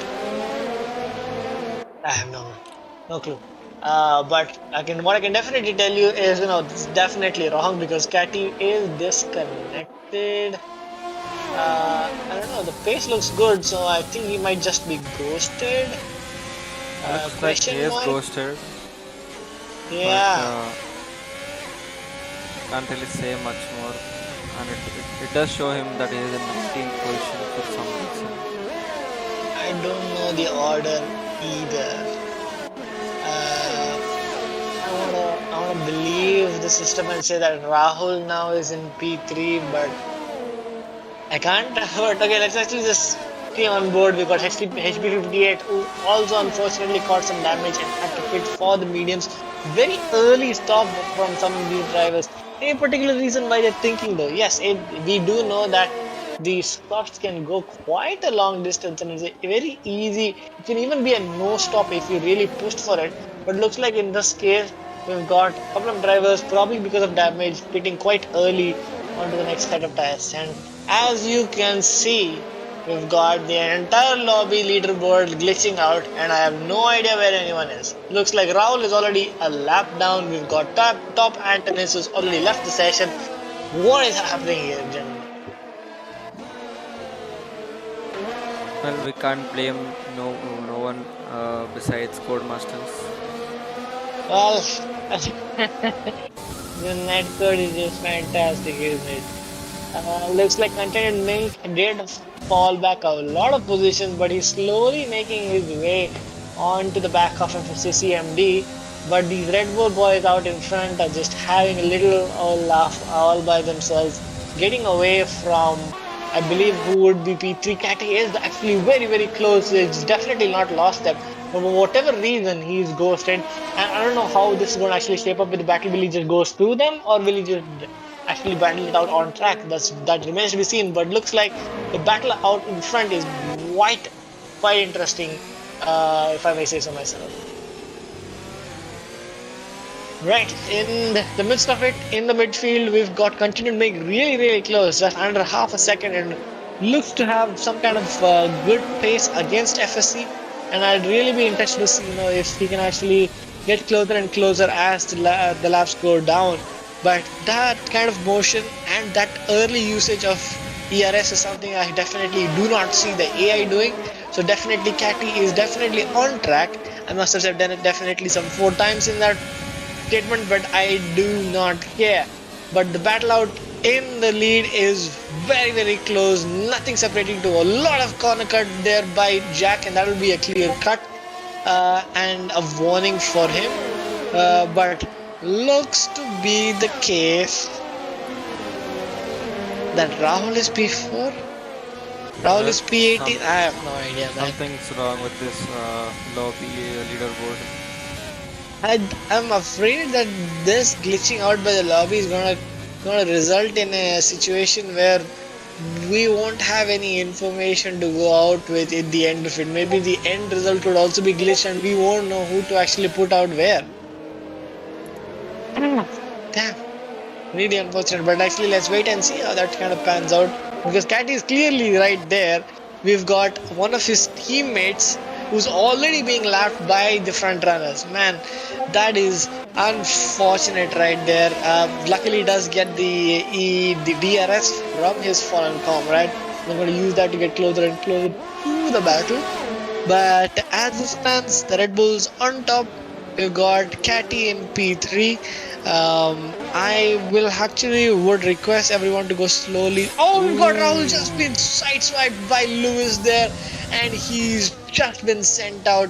I have no clue. But what I can definitely tell you is, this is definitely wrong because Catty is disconnected. I don't know, the pace looks good, so I think he might just be ghosted. Looks like he is ghosted. Yeah. But, can't really say much more. And it does show him that he is in 19th position for some reason. I don't know the order either. I want to believe the system and say that Rahul now is in P3, but I can't. But okay, let's actually just stay on board. We've got HP58 who also unfortunately caught some damage and had to pit for the mediums. Very early stop from some of these drivers. Any particular reason why they're thinking though? Yes, we do know that these shots can go quite a long distance and it's very easy. It can even be a no stop if you really pushed for it. But looks like in this case, we've got a couple of drivers, probably because of damage, getting quite early onto the next set of tires. And as you can see, we've got the entire lobby leaderboard glitching out, and I have no idea where anyone is. Looks like Rahul is already a lap down. We've got top Antonis who's already left the session. What is happening here, gentlemen? Well, we can't blame no one besides Codemasters. Well, the net code is just fantastic, isn't it? Looks like Contented Milk did fall back a lot of positions, but he's slowly making his way onto the back of FCCMD. But these Red Bull boys out in front are just having a little laugh all by themselves, getting away from, I believe, who would be P3. Catty is actually very close. It's definitely not lost them. But for whatever reason, he's ghosted. And I don't know how this is going to actually shape up with the battle. Will he just go through them, or will he just actually battle it out on track? That remains to be seen. But looks like the battle out in front is quite interesting, if I may say so myself. Right, in the midst of it, in the midfield, we've got Continued Make really close, just under half a second, and looks to have some kind of good pace against FSC. And I'd really be interested to see, if he can actually get closer and closer as the laps go down. But that kind of motion and that early usage of ERS is something I definitely do not see the AI doing. So definitely Catty is definitely on track. I must have said definitely some 4 times in that statement, but I do not care. But the battle out in the lead is very close. Nothing separating to a lot of corner cut there by Jack, and that will be a clear cut and a warning for him. But looks to be the case that Rahul is P4. Rahul is P18. I have no idea. Something's wrong with this lobby leaderboard. I'm afraid that this glitching out by the lobby is gonna result in a situation where we won't have any information to go out with at the end of it. Maybe the end result could also be glitched and we won't know who to actually put out where. Damn. Really unfortunate, but actually let's wait and see how that kind of pans out, because Cat is clearly right there. We've got one of his teammates who's already being lapped by the front runners. Man, that is unfortunate right there. Luckily he does get the DRS from his fallen comrade. I'm going to use that to get closer and closer to the battle. But as it stands, the Red Bulls on top. We've got Catty in P3. I would request everyone to go slowly. Oh, we've got Rahul just been sideswiped by Lewis there, and he's just been sent out.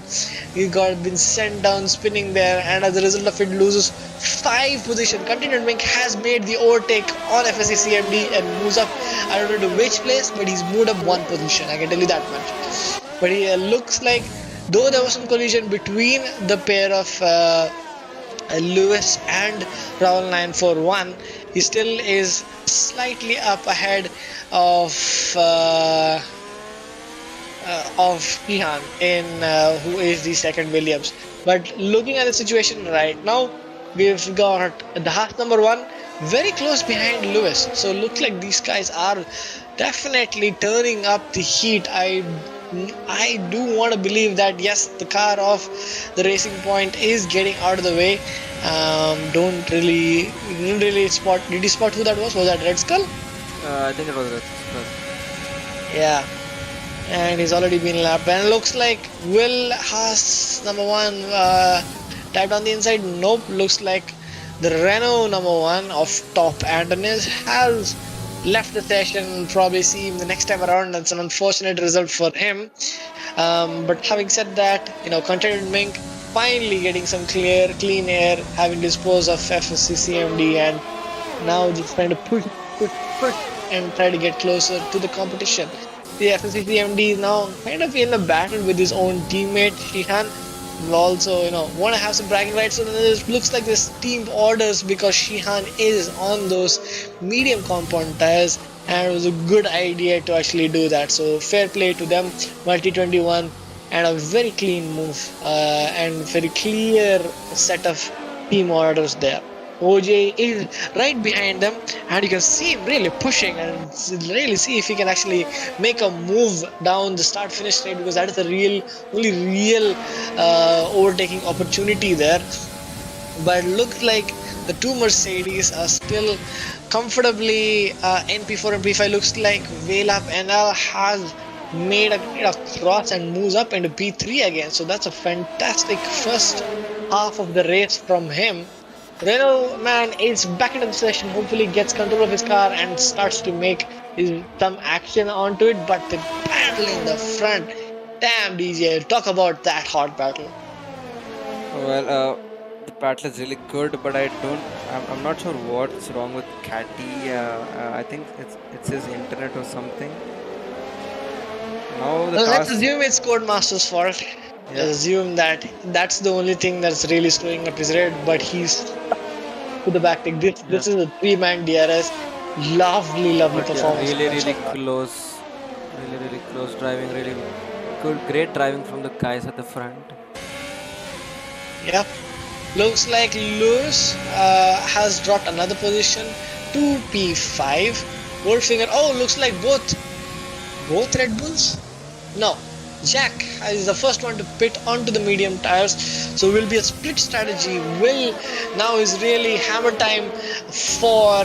He been sent down spinning there, and as a result of it loses 5 positions. Continued Mink has made the overtake on FSC CMD and moves up. I don't know to which place, but he's moved up 1 position. I can tell you that much. But he looks like, though there was some collision between the pair of Lewis and Rahul 941, he still is slightly up ahead of Pihan in who is the second Williams. But looking at the situation right now, we've got the Haas number 1 very close behind Lewis. So looks like these guys are definitely turning up the heat. I do want to believe that yes, the car of the Racing Point is getting out of the way. Didn't really spot. Did you spot who that was? Was that Red Skull? I think it was Red Skull. Yeah, and he's already been lapped. And looks like Will Haas number 1 tapped on the inside. Nope. Looks like the Renault number 1 of top Antonis has left the session. Probably see him the next time around. That's an unfortunate result for him. But having said that, Contented Mink finally getting some clean air, having disposed of FSC CMD, and now just trying to push and try to get closer to the competition. The FSC CMD is now kind of in a battle with his own teammate Shihan. Will also, want to have some bragging rights. So it looks like this team orders, because Shihan is on those medium compound tires. and it was a good idea to actually do that. So fair play to them, multi 21, and a very clean move and very clear set of team orders there. OJ is right behind them, and you can see him really pushing and really see if he can actually make a move down the start finish straight, because that is the only real overtaking opportunity there. But looks like the two Mercedes are still comfortably NP4 and P5. Looks like Velap NL has made a cross and moves up into P3 again. So that's a fantastic first half of the race from him. Renault man is back into the session. Hopefully gets control of his car and starts to make some action onto it. But the battle in the front, damn DJ, talk about that hot battle. Well, the battle is really good, but I'm not sure what's wrong with Catty. I think it's his internet or something. Now the Let's task. assume it's Codemaster's fault. Yeah. Assume that that's the only thing that's really screwing up his rate, but he's to the back take. This is a 3-man DRS. Lovely But yeah, performance. really close, really close driving, really good, great driving from the guys at the front. Yeah. Looks like Lewis has dropped another position to P5. Goldfinger. Oh, looks like both Red Bulls. No, Jack is the first one to pit onto the medium tires, so will be a split strategy. Will now is really hammer time for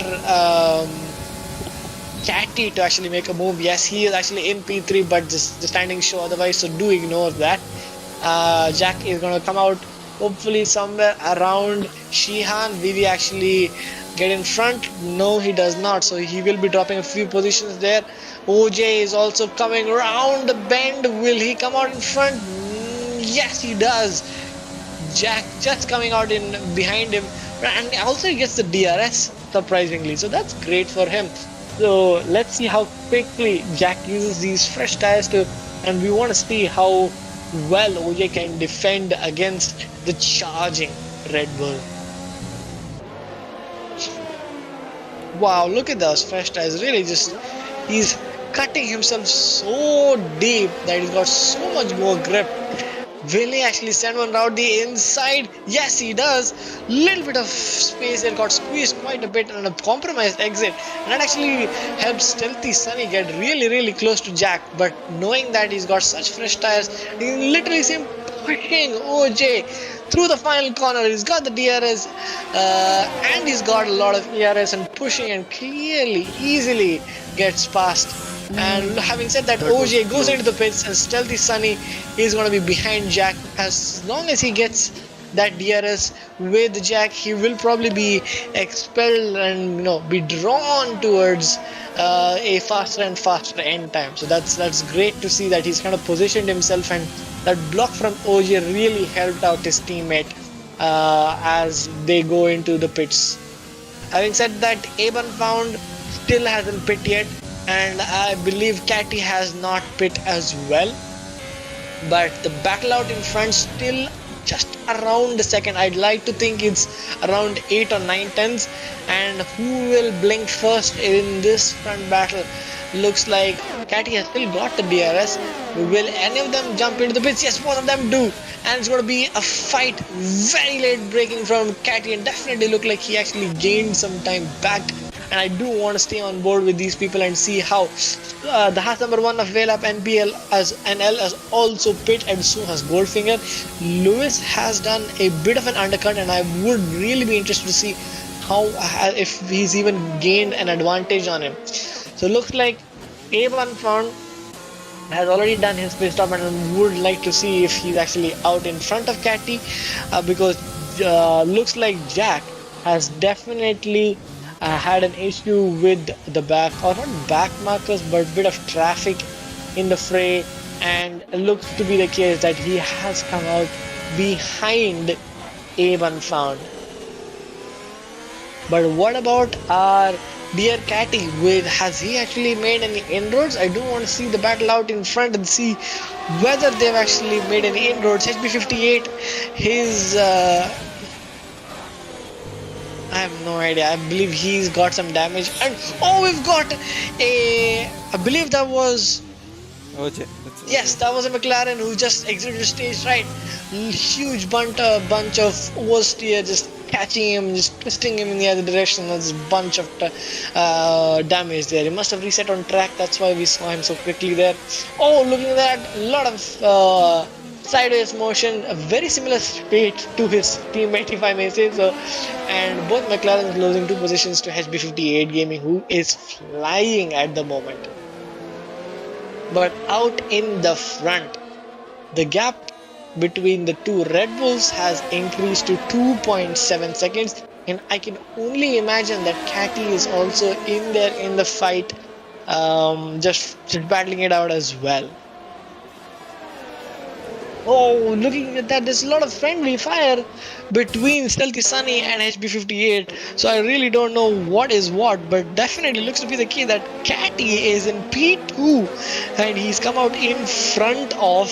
Catty to actually make a move. Yes, he is actually in P3, but the standings show otherwise, so do ignore that. Jack is going to come out hopefully somewhere around Sheehan. Will he actually get in front? No, he does not, so he will be dropping a few positions there. OJ is also coming around the bend. Will he come out in front? Yes, he does. Jack just coming out in behind him, and also he gets the DRS surprisingly, so that's great for him. So let's see how quickly Jack uses these fresh tires and we want to see how well OJ can defend against the charging Red Bull. Wow, look at those fresh tires. Really he's cutting himself so deep that he's got so much more grip. Will he actually send one around the inside? Yes, he does. Little bit of space there, got squeezed quite a bit and a compromised exit. And that actually helped Stealthy Sunny get really close to Jack. But knowing that he's got such fresh tires, you can literally see him pushing OJ through the final corner. He's got the DRS and he's got a lot of ERS and pushing, and clearly, easily gets past. And having said that, OJ goes into the pits and Stealthy Sunny is going to be behind Jack. As long as he gets that DRS with Jack, he will probably be expelled and be drawn towards a faster and faster end time. So that's great to see that he's kind of positioned himself, and that block from OJ really helped out his teammate as they go into the pits. Having said that, Aben Found still hasn't pit yet, and I believe Catty has not pit as well. But the battle out in front still just around the second. I'd like to think it's around 8 or 9 tenths. And who will blink first in this front battle? Looks like Catty has still got the DRS. Will any of them jump into the pits? Yes, both of them do. And it's going to be a fight. Very late braking from Catty, and definitely look like he actually gained some time back. And I do want to stay on board with these people and see how the Haas number 1 of Velap NPL as NL has also pit, and so has Goldfinger. Lewis has done a bit of an undercut, and I would really be interested to see how if he's even gained an advantage on him. So looks like A1 Found has already done his pit stop, and I would like to see if he's actually out in front of Catty, because looks like Jack has definitely had an issue with the back, or not back markers, but bit of traffic in the fray, and it looks to be the case that he has come out behind A1 Found. But what about our dear Catty? Has he actually made any inroads? I do want to see the battle out in front and see whether they've actually made any inroads. HB58, his I have no idea. I believe he's got some damage. And oh, we've got a. I believe that was. OJ. Yes, that was a McLaren who just exited the stage right. Huge bunch of oversteer just catching him, just twisting him in the other direction. There's a bunch of damage there. He must have reset on track. That's why we saw him so quickly there. Oh, looking at that, a lot of sideways motion. A very similar fate to his teammate, if I may say so. And both McLarens losing 2 positions to HB58 Gaming, who is flying at the moment. But out in the front, the gap between the 2 Red Bulls has increased to 2.7 seconds, and I can only imagine that Catty is also in there in the fight, just battling it out as well. Oh, looking at that, there's a lot of friendly fire between Stealthy Sunny and HB58. So I really don't know what is what, but definitely looks to be the case that Catty is in P2 and he's come out in front of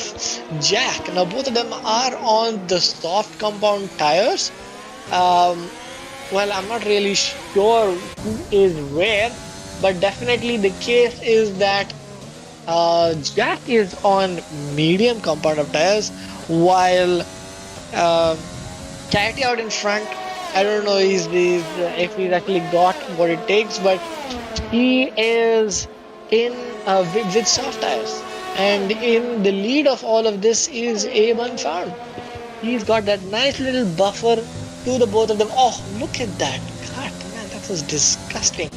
Jack. Now both of them are on the soft compound tires. Well, I'm not really sure who is where, but definitely the case is that Jack is on medium compound of tires, while Catty out in front, I don't know if he's actually got what it takes, but he is in with soft tires. And in the lead of all of this is A1 Farm. He's got that nice little buffer to the both of them. Oh, look at that. God, man, that was disgusting.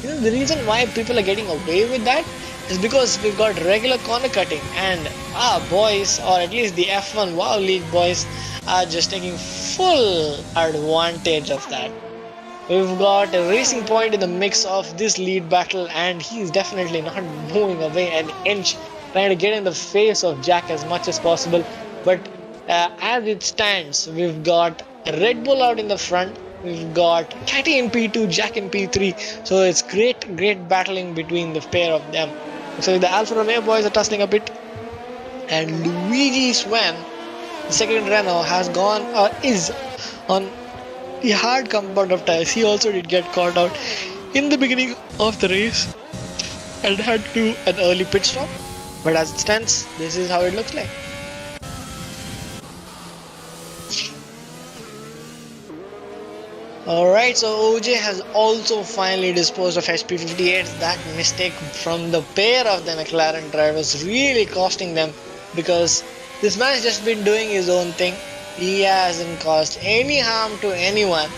You know, the reason why people are getting away with that is because we've got regular corner cutting, and our boys, or at least the F1 WoW League boys, are just taking full advantage of that. We've got a Racing Point in the mix of this lead battle, and he's definitely not moving away an inch, trying to get in the face of Jack as much as possible. But as it stands, we've got Red Bull out in the front. We've got Catty in P2, Jack in P3. So it's great battling between the pair of them. So the Alfa Romeo boys are tussling a bit. And Luigi Swan, the second Renault, has gone, is on the hard compound of tires. He also did get caught out in the beginning of the race and had to do an early pit stop. But as it stands, this is how it looks like. Alright, so OJ has also finally disposed of HP58. That mistake from the pair of the McLaren drivers really costing them, because this man's just been doing his own thing. He hasn't caused any harm to anyone,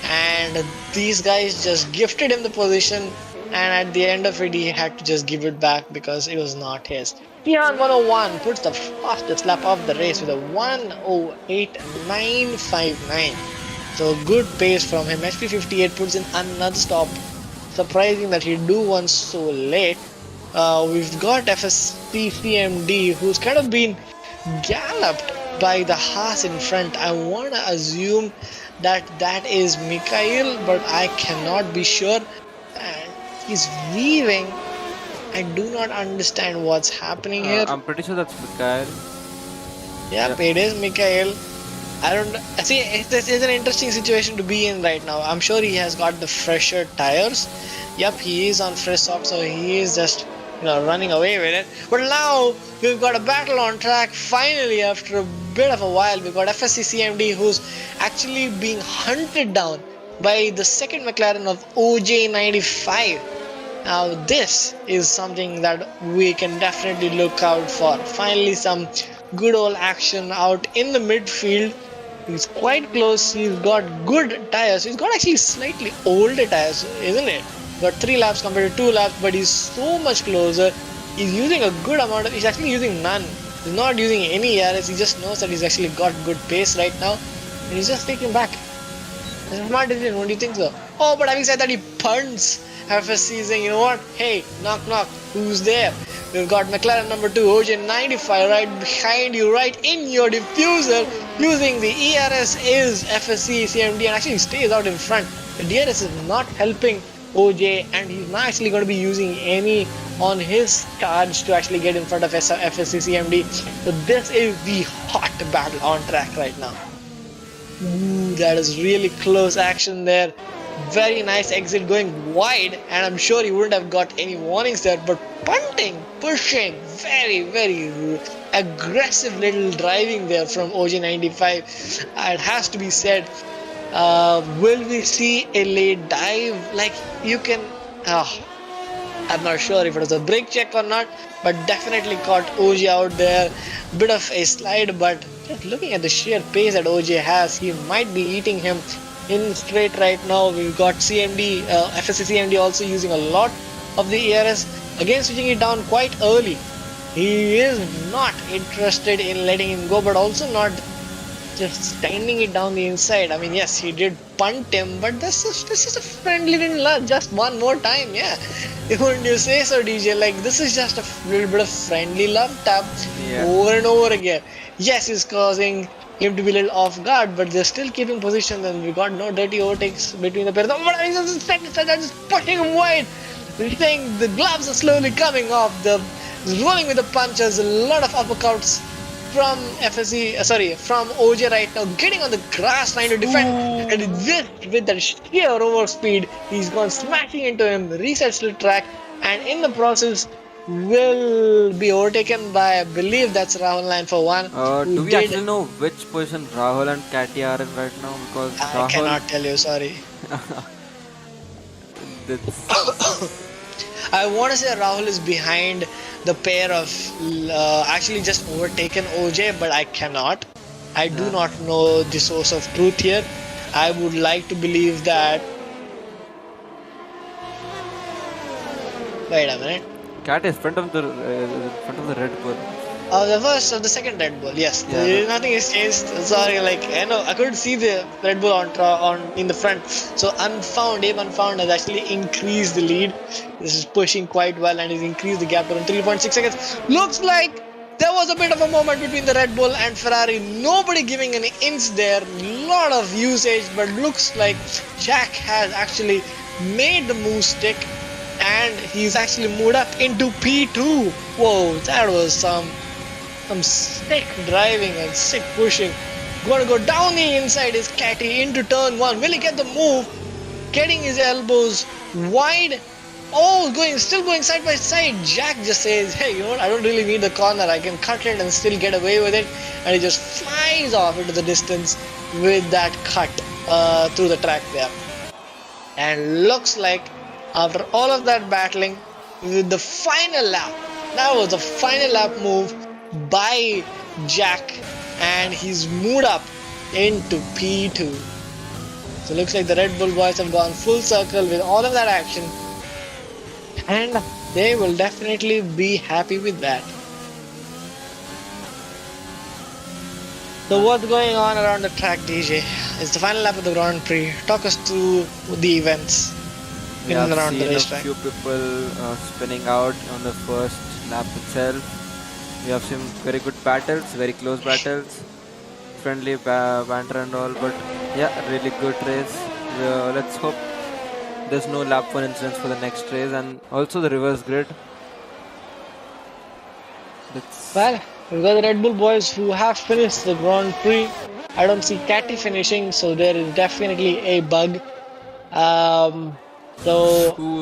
and these guys just gifted him the position, and at the end of it he had to just give it back because it was not his. Tian 101 puts the fastest lap of the race with a 1:08.959. So good pace from him. HP58 puts in another stop. Surprising that he'd do one so late. We've got FSC CMD, who's kind of been galloped by the Haas in front. I want to assume that is Mikhail, but I cannot be sure. And he's weaving. I do not understand what's happening here. I'm pretty sure that's Mikhail. Yep, it is Mikhail. I don't see. This is an interesting situation to be in right now. I'm sure he has got the fresher tires. Yep, he is on fresh socks, so he is just running away with it. But now we've got a battle on track. Finally, after a bit of a while, we've got FSC CMD, who's actually being hunted down by the second McLaren of OJ95. Now this is something that we can definitely look out for. Finally, some good old action out in the midfield. He's quite close. He's got good tires. He's got actually slightly older tires, isn't it? Got 3 laps compared to 2 laps, but he's so much closer. He's using a good amount of. He's actually using none. He's not using any IRS. He just knows that he's actually got good pace right now, and he's just taking back. It's a smart decision. Don't you think so? Oh, but having said that, he punts FSC, saying, you know what? Hey, knock knock. Who's there? We've got McLaren number 2, OJ95, right behind you, right in your diffuser. Using the ERS is FSC CMD, and actually stays out in front. The DRS is not helping OJ, and he's not actually going to be using any on his charge to actually get in front of FSC CMD. So this is the hot battle on track right now. Ooh, that is really close action there. Very nice exit going wide, and I'm sure he wouldn't have got any warnings there. But punting, pushing, very aggressive little driving there from OG95. It has to be said. Will we see a late dive? Like you can. I'm not sure if it was a brake check or not, but definitely caught OG out there. Bit of a slide, but just looking at the sheer pace that OG has, he might be eating him in straight right now. We've got CMD, FSC CMD also using a lot of the ERS, again switching it down quite early. He is not interested in letting him go, but also not just standing it down the inside. I mean, yes, he did punt him, but this is a friendly little love. Just one more time, yeah. Wouldn't you say so, DJ? Like, this is just a little bit of friendly love tap over and over again. Yes, he's causing him to be a little off guard, but they're still keeping position, and we got no dirty overtakes between the pairs. Oh, he's just pushing him wide. We're saying the gloves are slowly coming off. The rolling with the punches, a lot of uppercuts from from OJ right now, getting on the grass trying to defend, and with that sheer overspeed, he's gone smashing into him, resets the track, and in the process will be overtaken by, I believe that's Rahul line for one. Do we actually know which position Rahul and Catty are in right now? Because I cannot tell you, sorry. I want to say Rahul is behind the pair of actually just overtaken OJ, but I cannot. I do not know the source of truth here. I would like to believe that. Wait a minute. Cat is front of the Red Bull. The second Red Bull, yes. Nothing has changed. Sorry, I couldn't see the Red Bull on in the front. So Unfound has actually increased the lead. This is pushing quite well and has increased the gap to around 3.6 seconds. Looks like there was a bit of a moment between the Red Bull and Ferrari. Nobody giving an inch there. Lot of usage, but looks like Jack has actually made the move stick, and he's actually moved up into P2. Whoa, that was some sick driving and sick pushing. Gonna go down the inside is Catty into turn one. Will he get the move? Getting his elbows wide. Oh, still going side by side. Jack just says, hey, you know what? I don't really need the corner. I can cut it and still get away with it. And he just flies off into the distance with that cut through the track there. And looks like after all of that battling, with the final lap, that was the final lap move by Jack, and he's moved up into P2. So looks like the Red Bull boys have gone full circle with all of that action, and they will definitely be happy with that. So what's going on around the track, DJ? It's the final lap of the Grand Prix. Talk us through the events in and around the racetrack. We have seen a few people spinning out on the first lap itself. We have seen very good battles, very close battles, friendly banter and all, but yeah, really good race. Let's hope there's no lap 1 incidents for the next race, and also the reverse grid. Well, we've got the Red Bull boys who have finished the Grand Prix. I don't see Catty finishing, so there is definitely a bug. That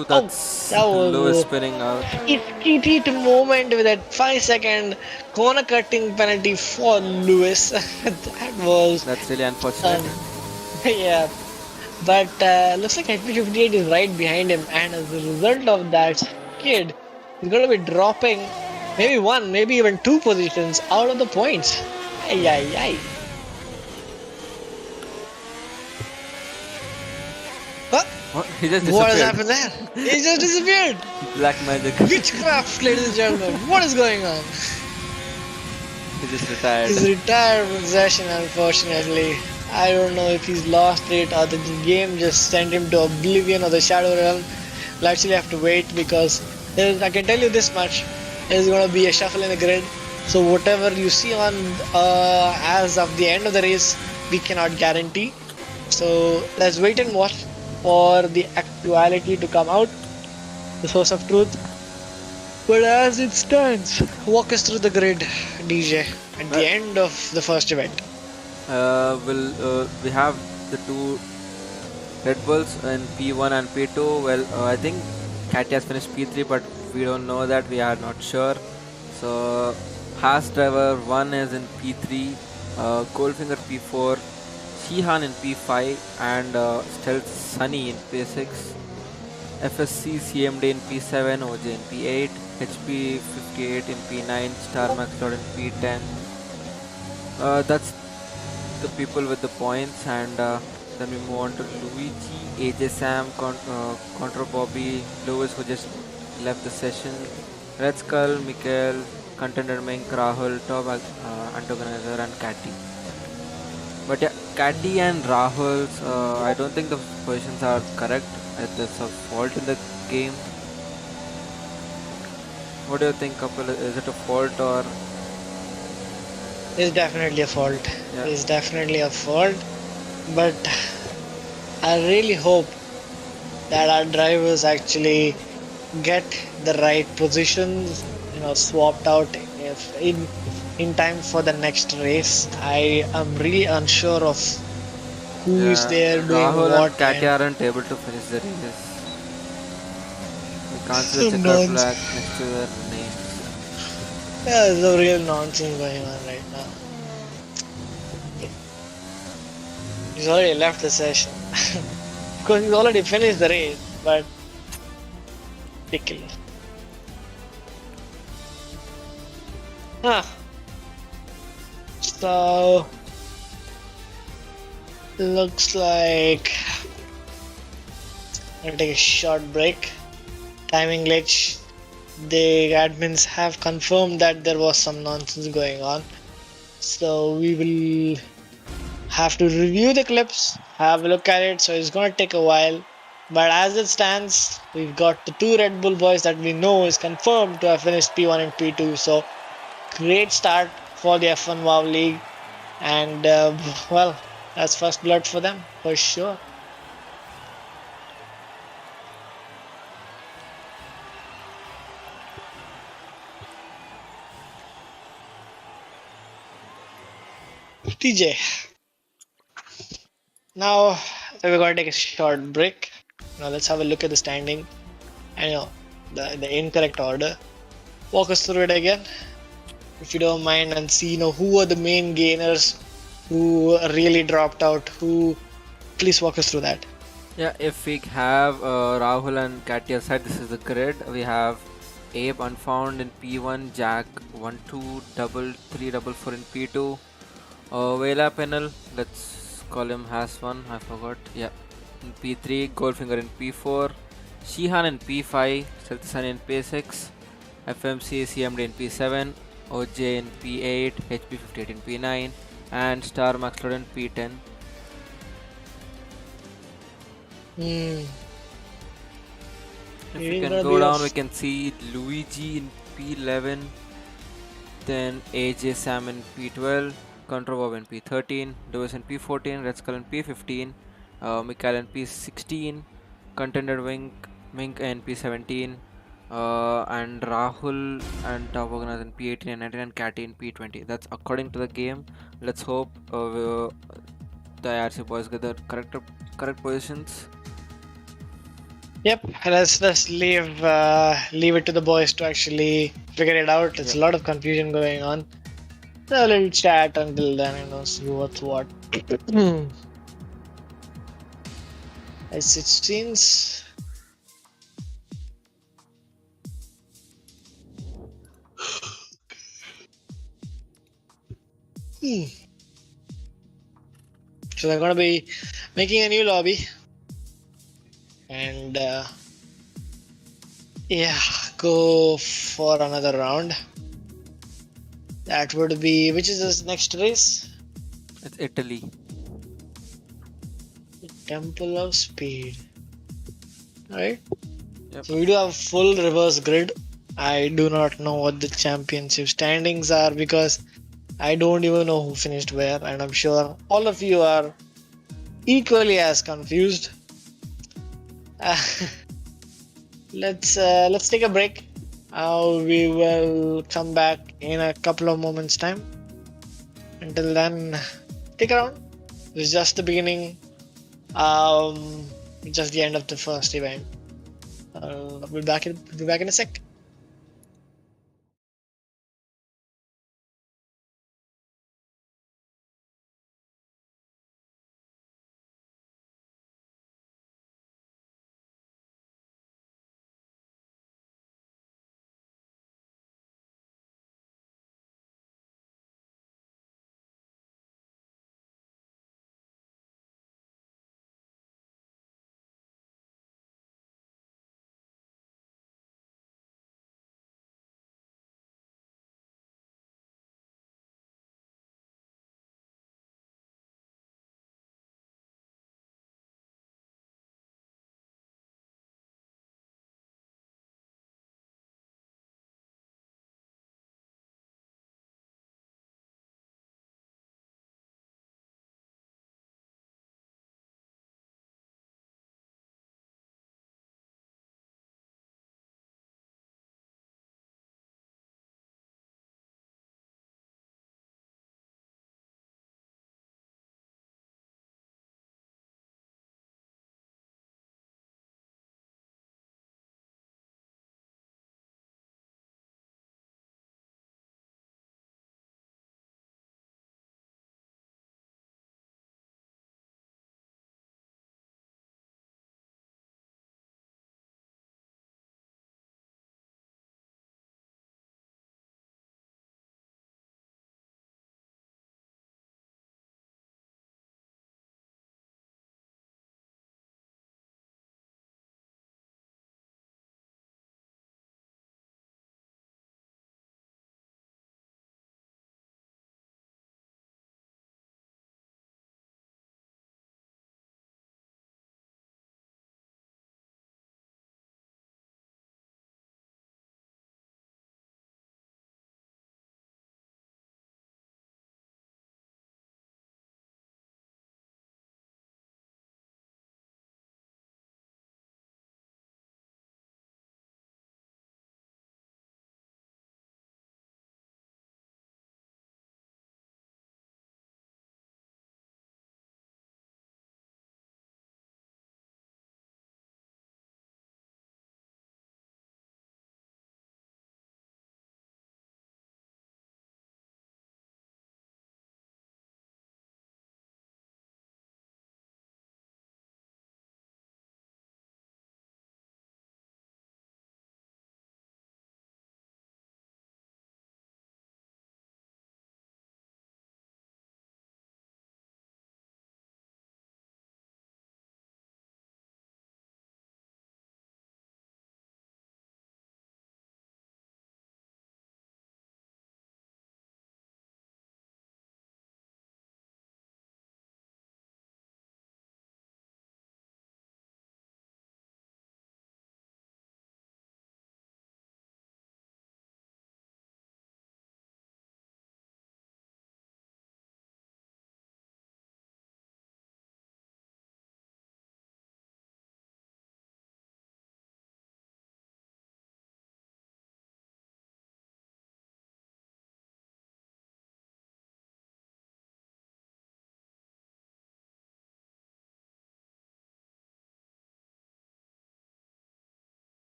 was Lewis spinning out. It moment with that 5-second corner cutting penalty for Lewis. That's really unfortunate. Yeah, but looks like IP58 is right behind him, and as a result of that, Skid is going to be dropping maybe one, maybe even two positions out of the points. Ay. What? He just disappeared. What has happened there? He just disappeared. Black magic. Witchcraft, ladies and gentlemen. What is going on? He just retired. He's retired from session, unfortunately. I don't know if he's lost it or the game just sent him to oblivion or the shadow realm. We'll actually have to wait, because I can tell you this much. There's going to be a shuffle in the grid. So whatever you see on as of the end of the race, we cannot guarantee. So let's wait and watch for the actuality to come out, the source of truth. But as it stands, walk us through the grid, DJ, at the end of the first event. We have the two Red Bulls in P1 and P2. Well, I think Katy has finished P3, but we don't know that. We are not sure. So, Haas driver 1 is in P3, Goldfinger P4, Shihan in P5, and Stealth Sunny in P6. FSC CMD in P7, OJ in P8, HP 58 in P9, Star Max Lord in P10. That's the people with the points, and then we move on to Luigi, AJ Sam, Contra Bobby, Lewis who just left the session, Red Skull, Mikael, Contender Mink, Rahul, top antagonizer, and Katy. But yeah, Katy and Rahul's, I don't think the positions are correct. There's a fault in the game. What do you think, Kapil? Is it a fault or? It's definitely a fault. Yeah. It's definitely a fault. But I really hope that our drivers actually get the right positions, swapped out if in time for the next race. I am really unsure of who is there doing Rahul what. and Katy aren't able to finish the race. We can't see the Some checkered nonsense. flag next to their names. Yeah, there's a real nonsense going on right now. He's already left the session. Because he's already finished the race, but ridiculous. So looks like I'm gonna take a short break. Timing glitch. The admins have confirmed that there was some nonsense going on, so we will have to review the clips, have a look at it. So it's gonna take a while, but as it stands, we've got the two Red Bull boys that we know is confirmed to have finished P1 and P2. So great start for the F1 WoW League, and well, that's first blood for them for sure. TJ. Now we're going to take a short break. Now let's have a look at the standing. I the incorrect order. Walk us through it again, if you don't mind, and see who are the main gainers, who really dropped out. Please walk us through that. Yeah, if we have Rahul and Katy aside, this is the grid. We have Abe Unfound in P1, Jack 1 2 double 3 double 4 in P2, Vela Penal, let's call him Has1, I forgot, yeah, in P3, Goldfinger in P4, Shihan in P5, Seltsan in P6, FMC CMD in P7, OJ in P8, HP58 in P9, and Star Maxlord in P10. If we can go down, we can see Luigi in P11, then AJ Sam in P12, Contra Bob in P13, Lewis in P14, Red Skull in P15, Mikael in P16, Contender Mink in P17, and Rahul and Top Organizer in P18 and 19, and Katy in P20. That's according to the game. Let's hope the IRC boys get the correct positions. Yep, let's leave it to the boys to actually figure it out. It's a lot of confusion going on. So a little chat until then, see what's what. As it seems. So they're gonna be making a new lobby. And yeah, go for another round. That would be, which is this next race? It's Italy. The Temple of Speed. Right? Yep. So we do have full reverse grid. I do not know what the championship standings are because I don't even know who finished where, and I'm sure all of you are equally as confused. Let's take a break. We will come back in a couple of moments time. Until then, stick around. This is just the beginning. Um, just the end of the first event. We'll be back in a sec.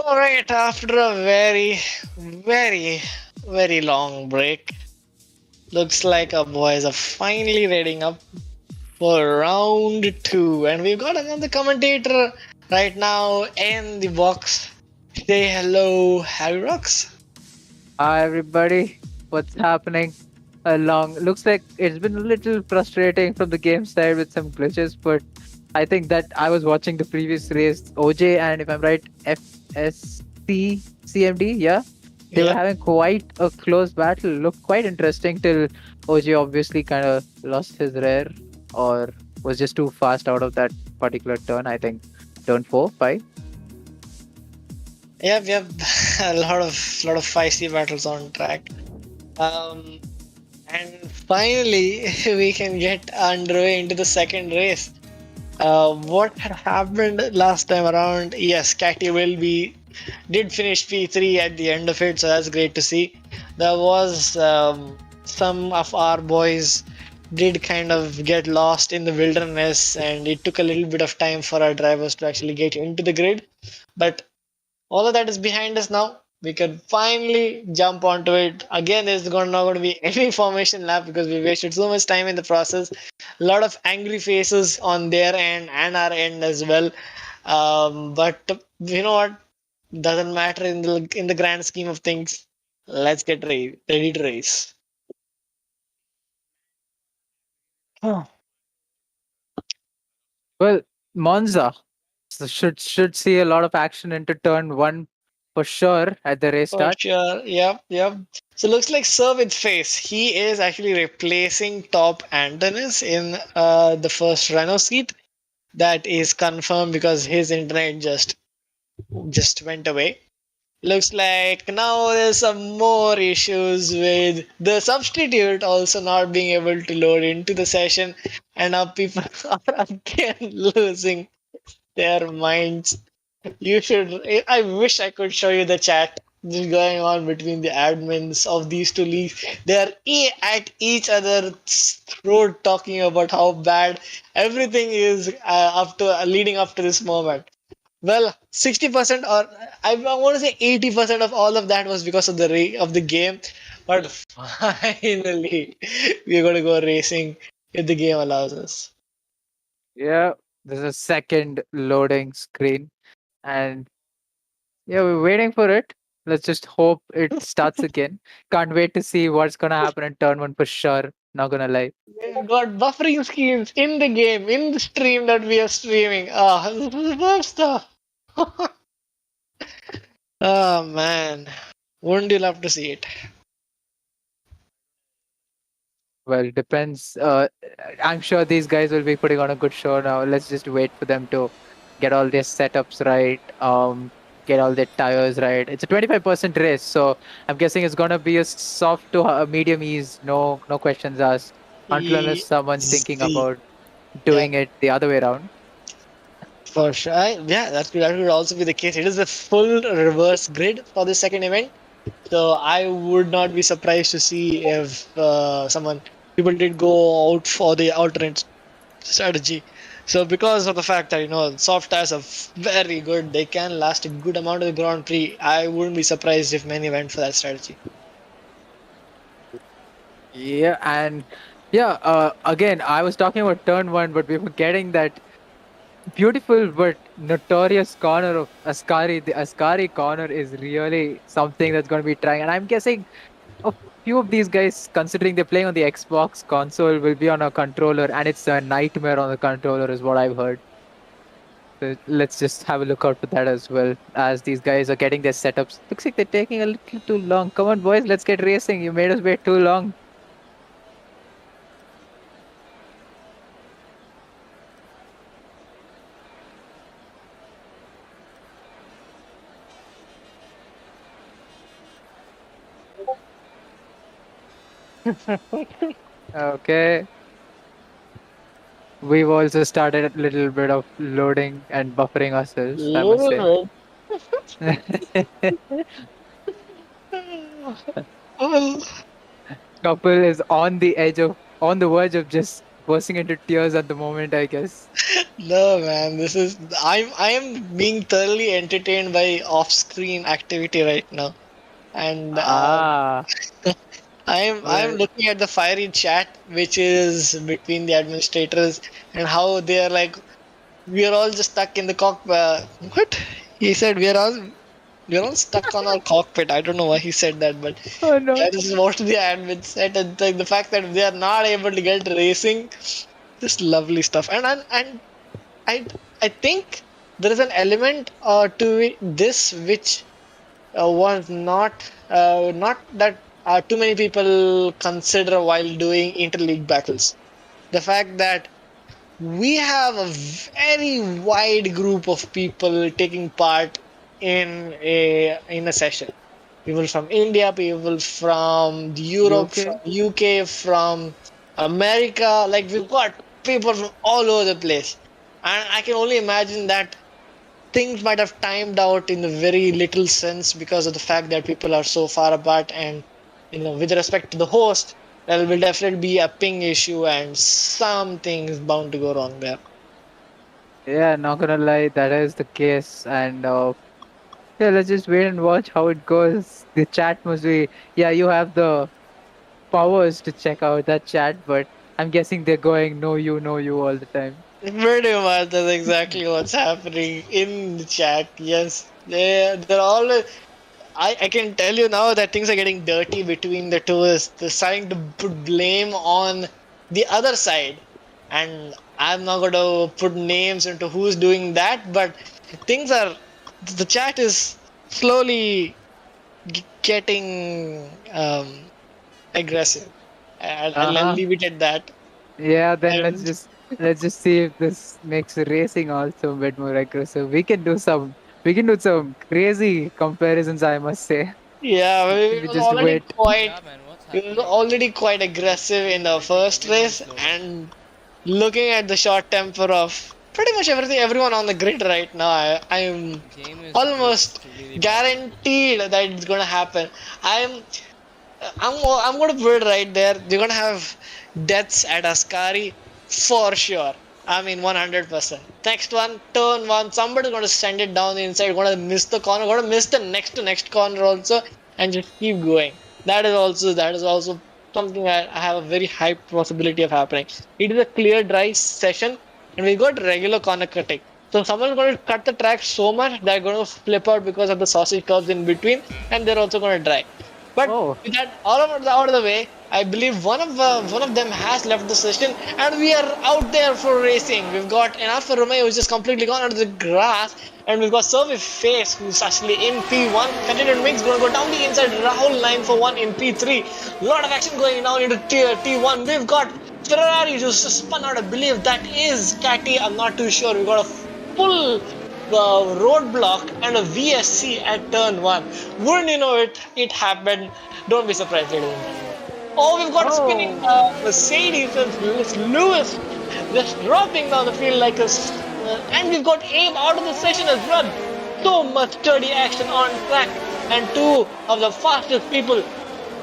All right, after a very, very long break, looks like our boys are finally reading up for round two, and we've got another commentator right now in the box. Say hello, Harry Rocks. Hi everybody, what's happening? Looks like it's been a little frustrating from the game side with some glitches, but I think that I was watching the previous race, OJ, and if I'm right, FSC CMD, yeah, they were Yeah, having quite a close battle. Looked quite interesting till OJ obviously kind of lost his rear or was just too fast out of that particular turn. I think turn 4, 5. yeah, we have a lot of feisty battles on track. Um, and finally, we can get underway into the second race. What had happened last time around? Yes, Catty will be did finish P3 at the end of it, so that's great to see. There was some of our boys did kind of get lost in the wilderness, and it took a little bit of time for our drivers to actually get into the grid. But all of that is behind us now. We can finally jump onto it. Again, there's not going to be any formation lap because we wasted so much time in the process. A lot of angry faces on their end and our end as well. But you know what? Doesn't matter in the grand scheme of things. Let's get ready to race. Oh, Well, Monza. So should see a lot of action into turn 1 for sure at the race for start. sure. Yep. So looks like Sir with face. He is actually replacing Top Antonis in the first Renault seat. That is confirmed because his internet just went away. Looks like now there's some more issues with the substitute also not being able to load into the session, and now people are again losing their minds. You should. I wish I could show you the chat just going on between the admins of these two leagues. They are at each other's throat talking about how bad everything is up to leading up to this moment. Well, 60% or I want to say 80% of all of that was because of of the game. But finally, we're going to go racing if the game allows us. Yeah, there's a second loading screen, and yeah, we're waiting for it. Let's just hope it starts again. Can't wait to see what's gonna happen in turn 1 for sure. Not gonna lie. We've got buffering schemes in the game, in the stream that we are streaming. Ah, this is the best stuff. Oh man, wouldn't you love to see it? Well, depends. I'm sure these guys will be putting on a good show now. Let's just wait for them to get all their setups right. Get all their tires right. It's a 25% race, so I'm guessing it's gonna be a soft to medium ease. No questions asked. Until unless someone's thinking Easy. about Yeah, doing it the other way around. for sure. Yeah, that could also be the case. It is a full reverse grid for the second event. So I would not be surprised to see if people did go out for the alternate strategy. So because of the fact that soft tires are very good, they can last a good amount of the Grand Prix. I wouldn't be surprised if many went for that strategy. Yeah, and yeah, again, I was talking about turn 1, but we were getting that beautiful but notorious corner of Ascari. The Ascari corner is really something that's going to be trying, and I'm guessing a few of these guys, considering they're playing on the Xbox console, will be on a controller, and it's a nightmare on the controller, is what I've heard. So let's just have a look out for that as well, as these guys are getting their setups. Looks like they're taking a little too long. Come on, boys, let's get racing. You made us wait too long. Okay. We've also started a little bit of loading and buffering ourselves, I must say. Little bit. Well, Couple is on the verge of just bursting into tears at the moment, I guess. No, man, this is I am being thoroughly entertained by off-screen activity right now, and Ah, I'm well, looking at the fiery chat which is between the administrators and how they are like we are all just stuck in the cockpit. What he said? We are all stuck on our cockpit. I don't know why he said that, but oh no. that is what the admin said. And like the fact that they are not able to get racing, just lovely stuff. And I I think there is an element to this which was not that too many people consider while doing interleague battles. The fact that we have a very wide group of people taking part in a session. People from India, people from Europe, from UK? UK, from America. Like we've got people from all over the place, and I can only imagine that things might have timed out in a very little sense because of the fact that people are so far apart. And with respect to the host, there will definitely be a ping issue and something is bound to go wrong there. Yeah, not gonna lie, that is the case. And yeah, let's just wait and watch how it goes. The chat must be, yeah, you have the powers to check out that chat, but I'm guessing they're going no you all the time. Pretty much that's exactly what's happening in the chat. Yes, they're all. I can tell you now that things are getting dirty between the two. They're starting to put blame on the other side, and I'm not going to put names into who's doing that. But things are. The chat is slowly getting aggressive. I'll Uh-huh. leave it at that. Yeah, then And let's just see if this makes racing also a bit more aggressive. We can do some crazy comparisons, I must say. yeah, If we we were just already wait. quite Yeah, man, what's we were happening? already quite aggressive in the Game is first extremely race, slow. and looking at the short temper of pretty much everyone on the grid right now, I'm Game is almost really bad. guaranteed that it's gonna happen. I'm I'm gonna put it right there. You're gonna have deaths at Ascari for sure. I mean, 100%. Next one, turn one. Somebody's gonna send it down the inside. Gonna miss the corner. Gonna miss the next to next corner also, and just keep going. That is also something I have a very high possibility of happening. It is a clear dry session, and we got regular corner cutting. So someone's going to cut the track so much they're going to flip out because of the sausage curves in between, and they're also going to dry. But Oh, with that all out of the way, I believe one of them has left the session, and we are out there for racing. We've got an Alfa Romeo who's just completely gone onto the grass, and we've got Survey Face who's actually in P1. Continued Mix going to go down the inside. Rahul 9 for 1 in P3. Lot of action going down into T1. We've got Ferrari who's just spun out. I believe that is Catty. I'm not too sure. We've got a full roadblock and a VSC at turn one. Wouldn't you know it? It happened. Don't be surprised, ladies and gentlemen. Oh, we've got a spinning oh, Mercedes and Lewis just dropping down the field like a. And we've got Abe out of the session as well. So much sturdy action on track, and two of the fastest people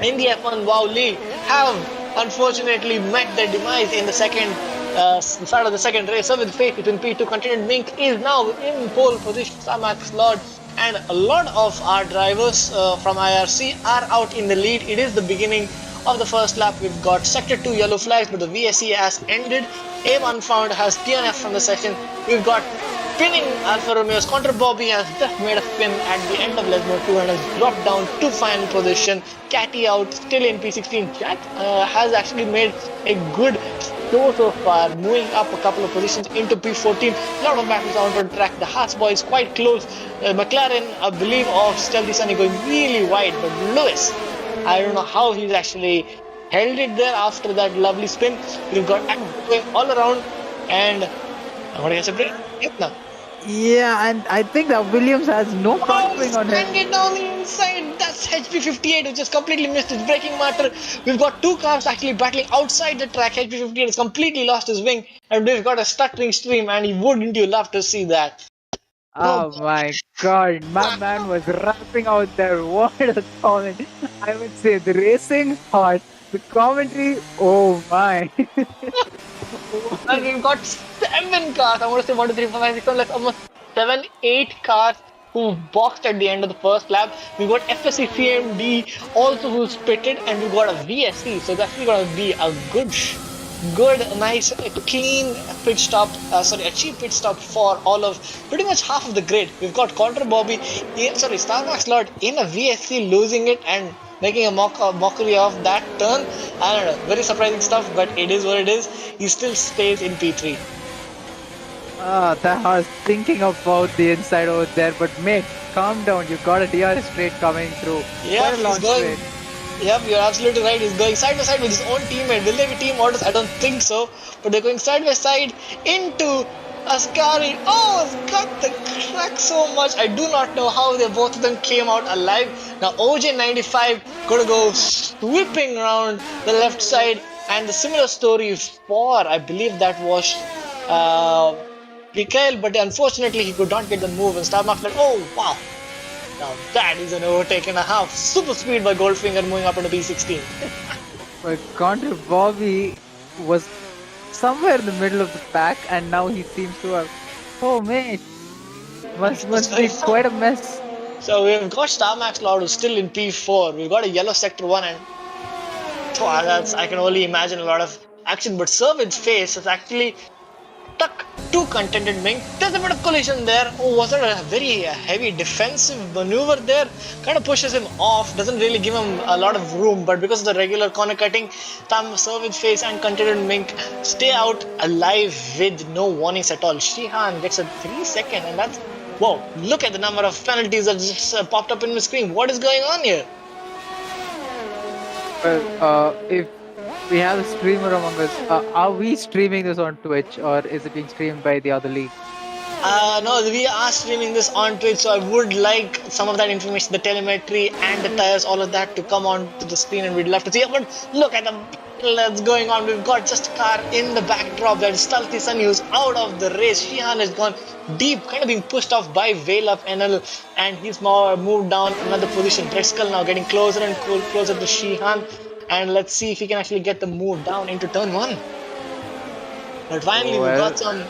in the F1 WoW League have unfortunately met their demise in the start of the second race. So with Fate between P2, Continent Mink is now in pole position. Samax Lord and a lot of our drivers from IRC are out in the lead. It is the beginning of the first lap. We've got Sector 2 yellow flags, but the VSC has ended. Aim Unfound has DNF from the session. We've got spinning Alfa Romeo's Contra Bobby has just made a spin at the end of Lesmo 2 and has dropped down to final position. Catty out, still in P16. Jack has actually made a good show so far, moving up a couple of positions into P14. A lot of battles out on track. The Haas boys quite close. McLaren, I believe, of Stealthy Sunny going really wide, but Lewis, I don't know how he's actually held it there after that lovely spin. We've got action going all around, and I'm going to get a break. Yep, now. yeah, and I think that Williams has no Oh, cornering on send him. it down the inside. That's HP58, which just completely missed his braking matter. We've got two cars actually battling outside the track. HP58 has completely lost his wing, and we've got a stuttering stream. And wouldn't you love to see that? Oh, Oh my God, my man was rapping out there. What a comment! I would say the racing hot, the commentary. Oh my! And we've got 7 cars. I want to say 1, 2, 3, 4, 5, 6, 7, like almost 7, 8 cars who boxed at the end of the first lap. We got FSC CMD also who's pitted, and we got a VSC. So that's actually going to be a good, nice, clean pit stop. A cheap pit stop for all of pretty much half of the grid. We've got Contra Bobby, Starbucks Lord in a VSC losing it and making a mockery of that turn. I don't know, very surprising stuff, but it is what it is. He still stays in P3. That I was thinking about the inside over there, but mate, calm down. You got a DRS straight coming through. Yeah, Quite a long straight. Yep, you're absolutely right. He's going side by side with his own teammate. Will they be team orders? I don't think so. But they're going side by side into Ascari. Oh, it's got the crack so much. I do not know how they both of them came out alive. Now OJ95 gonna go sweeping around the left side. And the similar story for, I believe that was Mikael, but unfortunately he could not get the move. And Starbucks like, oh wow. Now that is an overtake and a half. Super speed by Goldfinger moving up into P16. But Contra Bobby was somewhere in the middle of the pack, and now he seems to have. Oh mate, must be quite a mess. So we've got Starmax Lord who's still in P4. We've got a yellow sector 1, and I can only imagine a lot of action. But Servin's face is actually stuck to Contented Mink. There's a bit of collision there. Oh, was it a very heavy defensive maneuver there? Kind of pushes him off, doesn't really give him a lot of room, but because of the regular corner cutting, Servin's face and Contented Mink stay out alive with no warnings at all. Shihan gets a 3-second, and that's, whoa, look at the number of penalties that just popped up in my screen. What is going on here? Well, if we have a streamer among us, are we streaming this on Twitch, or is it being streamed by the other league? No, we are streaming this on Twitch, so I would like some of that information, the telemetry and the tires, all of that to come on to the screen, and we'd love to see it. But look at the battle that's going on. We've got just a car in the backdrop. That is Stealthy Sun, who's out of the race. Shihan has gone deep, kind of being pushed off by Veil of NL, and he's more moved down another position. Drexel now getting closer and closer to Shihan, and let's see if he can actually get the move down into turn 1. But finally, we got some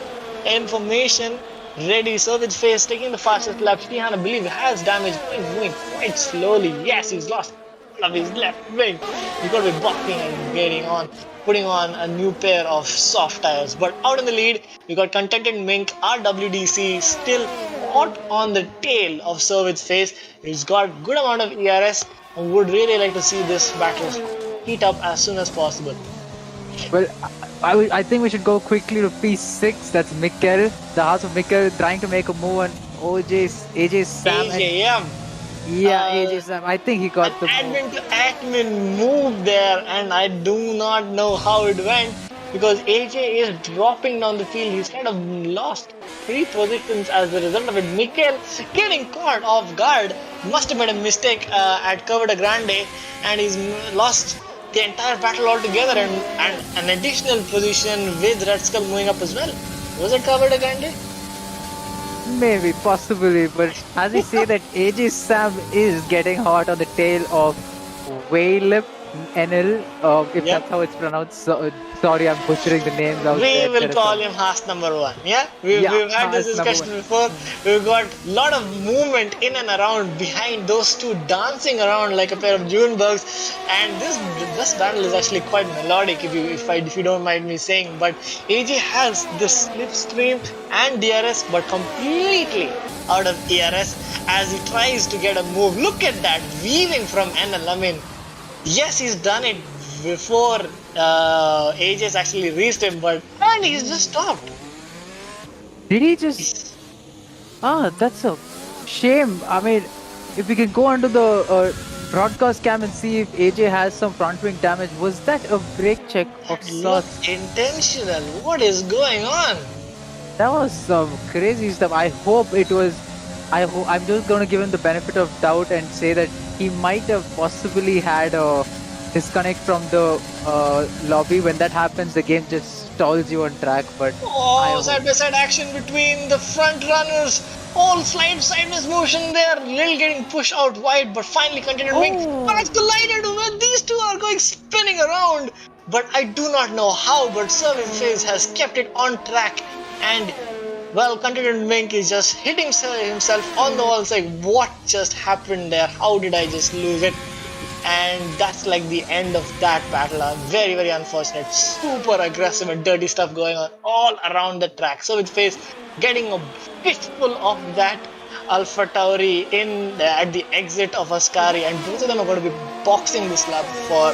information ready. Servin's face taking the fastest lap. Shihan, I believe, has damage, moving quite slowly. Yes, he's lost all of his left wing. He's got to be bucking and putting on a new pair of soft tires. But out in the lead, we got Contented Mink, RWDC, still hot on the tail of Servin's face. He's got good amount of ERS, and would really like to see this battle heat up as soon as possible. Well, I think we should go quickly to P6. That's Mikkel, the house of Mikkel, trying to make a move on AJ Sam. AJ Sam. I think he got the admin to admin move there, and I do not know how it went, because AJ is dropping down the field. He's kind of lost 3 positions as a result of it. Mikkel getting caught off guard, must have made a mistake at Cover de Grande, and he's lost the entire battle altogether, and an additional position with Red Skull moving up as well. Was it Cover de Grande? Maybe, possibly, but as we say that AJ Sam is getting hot on the tail of Waylip NL, if that's how it's pronounced. Sorry, I'm butchering the names out there. We will call him Haas number 1. Yeah? We've had this discussion before. We've got a lot of movement in and around behind those two, dancing around like a pair of Junebirds. And this battle is actually quite melodic, if you don't mind me saying. But AJ has this slipstream and DRS, but completely out of ERS as he tries to get a move. Look at that, weaving from NL. I mean, yes, he's done it before AJ's actually reached him, and he's just stopped. Did he just? That's a shame. I mean, if we can go onto the broadcast cam and see if AJ has some front wing damage. Was that a brake check of sorts? Intentional. What is going on? That was some crazy stuff. I hope it was. I'm just going to give him the benefit of doubt and say that he might have possibly had a disconnect from the lobby. When that happens, the game just stalls you on track. But side-by-side action between the front runners. All sideways motion there. Lil getting pushed out wide, but finally Contented Wing has collided with these two are going spinning around. but I do not know how. But Serving Phase has kept it on track, and well, Continent Mink is just hitting himself on the wall. It's like, what just happened there? How did I just lose it? And that's like the end of that battle. Very, very unfortunate. Super aggressive and dirty stuff going on all around the track. So with Face getting a fistful of that Alpha Tauri in at the exit of Ascari, and both of them are going to be boxing this lap for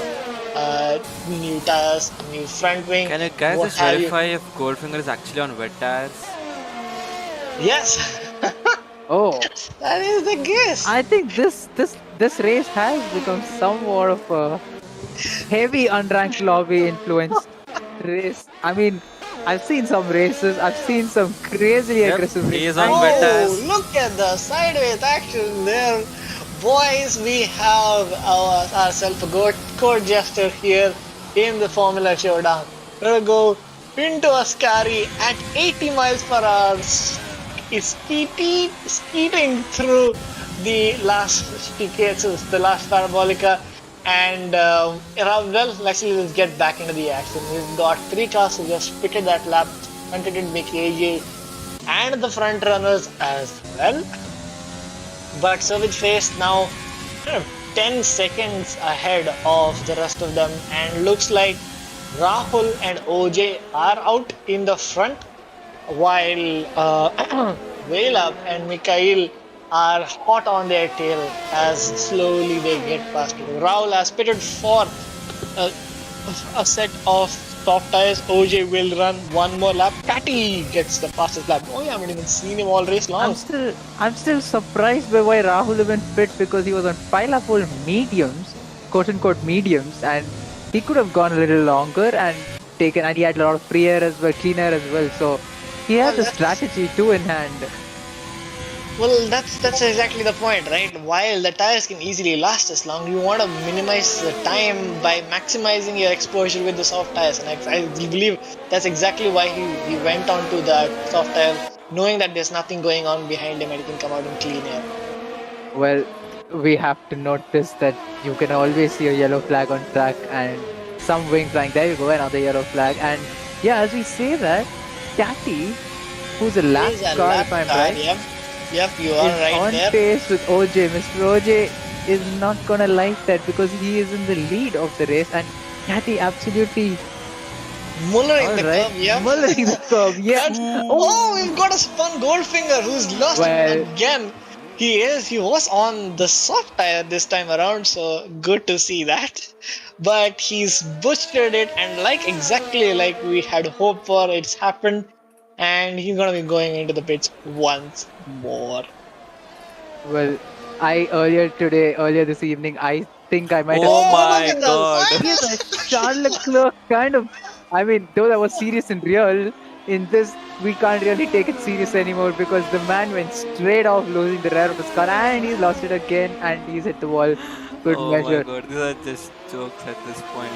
new tires, new front wing. Can you guys what just have you. verify if Goldfinger is actually on wet tires? Yes, Oh, that is the guess. I think this race has become somewhat of a heavy unranked lobby influenced race. I mean, I've seen some races. I've seen some crazily Yep, aggressive he races. is on Oh, wet tires. look at the sideways action there. Boys, we have ourselves a court jester here in the Formula Showdown. We're gonna go into Ascari at 80 miles per hour, is speeding through the last chicane, the last parabolica, and well, let's get back into the action. We've got 3 cars who just pitted that lap, Continent Mink, AJ, and the front runners as well. But Savage Face now 10 seconds ahead of the rest of them, and looks like Rahul and OJ are out in the front, while Velab and Mikhail are hot on their tail as slowly they get past it. Rahul has pitted for a set of soft tires. OJ will run one more lap. Catty gets the fastest lap. Oh, yeah, I haven't even seen him all race long. I'm still surprised by why Rahul even fit, because he was on pile-up-full mediums, quote-unquote mediums, and he could have gone a little longer and he had a lot of free air as well, clean air as well. So he has a strategy too in hand. Well, that's exactly the point, right? While the tires can easily last as long, you want to minimize the time by maximizing your exposure with the soft tires. And I believe that's exactly why he went on to the soft tire, knowing that there's nothing going on behind him and he can come out in clean air. Well, we have to notice that you can always see a yellow flag on track and some wing flying. There you go, another yellow flag. And yeah, as we say that, Catty, who's a lap He's a car, lap if I'm car, right, Yep, you are is right on there. pace with OJ. Mr. OJ is not gonna like that because he is in the lead of the race, and Catty absolutely Mullering the alright, curve, yep. mullering the curve. Yeah. Oh, we've got a spun Goldfinger who's lost Well, again. He was on the soft tire this time around, so good to see that. But he's butchered it, and exactly like we had hoped for, it's happened. And he's gonna be going into the pits once more. well, earlier this evening, I think I might Oh have. my look at god. that. He's a Charlotte Leclerc kind of. I mean, though that was serious in real, in this we can't really take it serious anymore because the man went straight off, losing the rear of his car, and he's lost it again, and he's hit the wall. Good Oh measure. my god, these are just jokes at this point.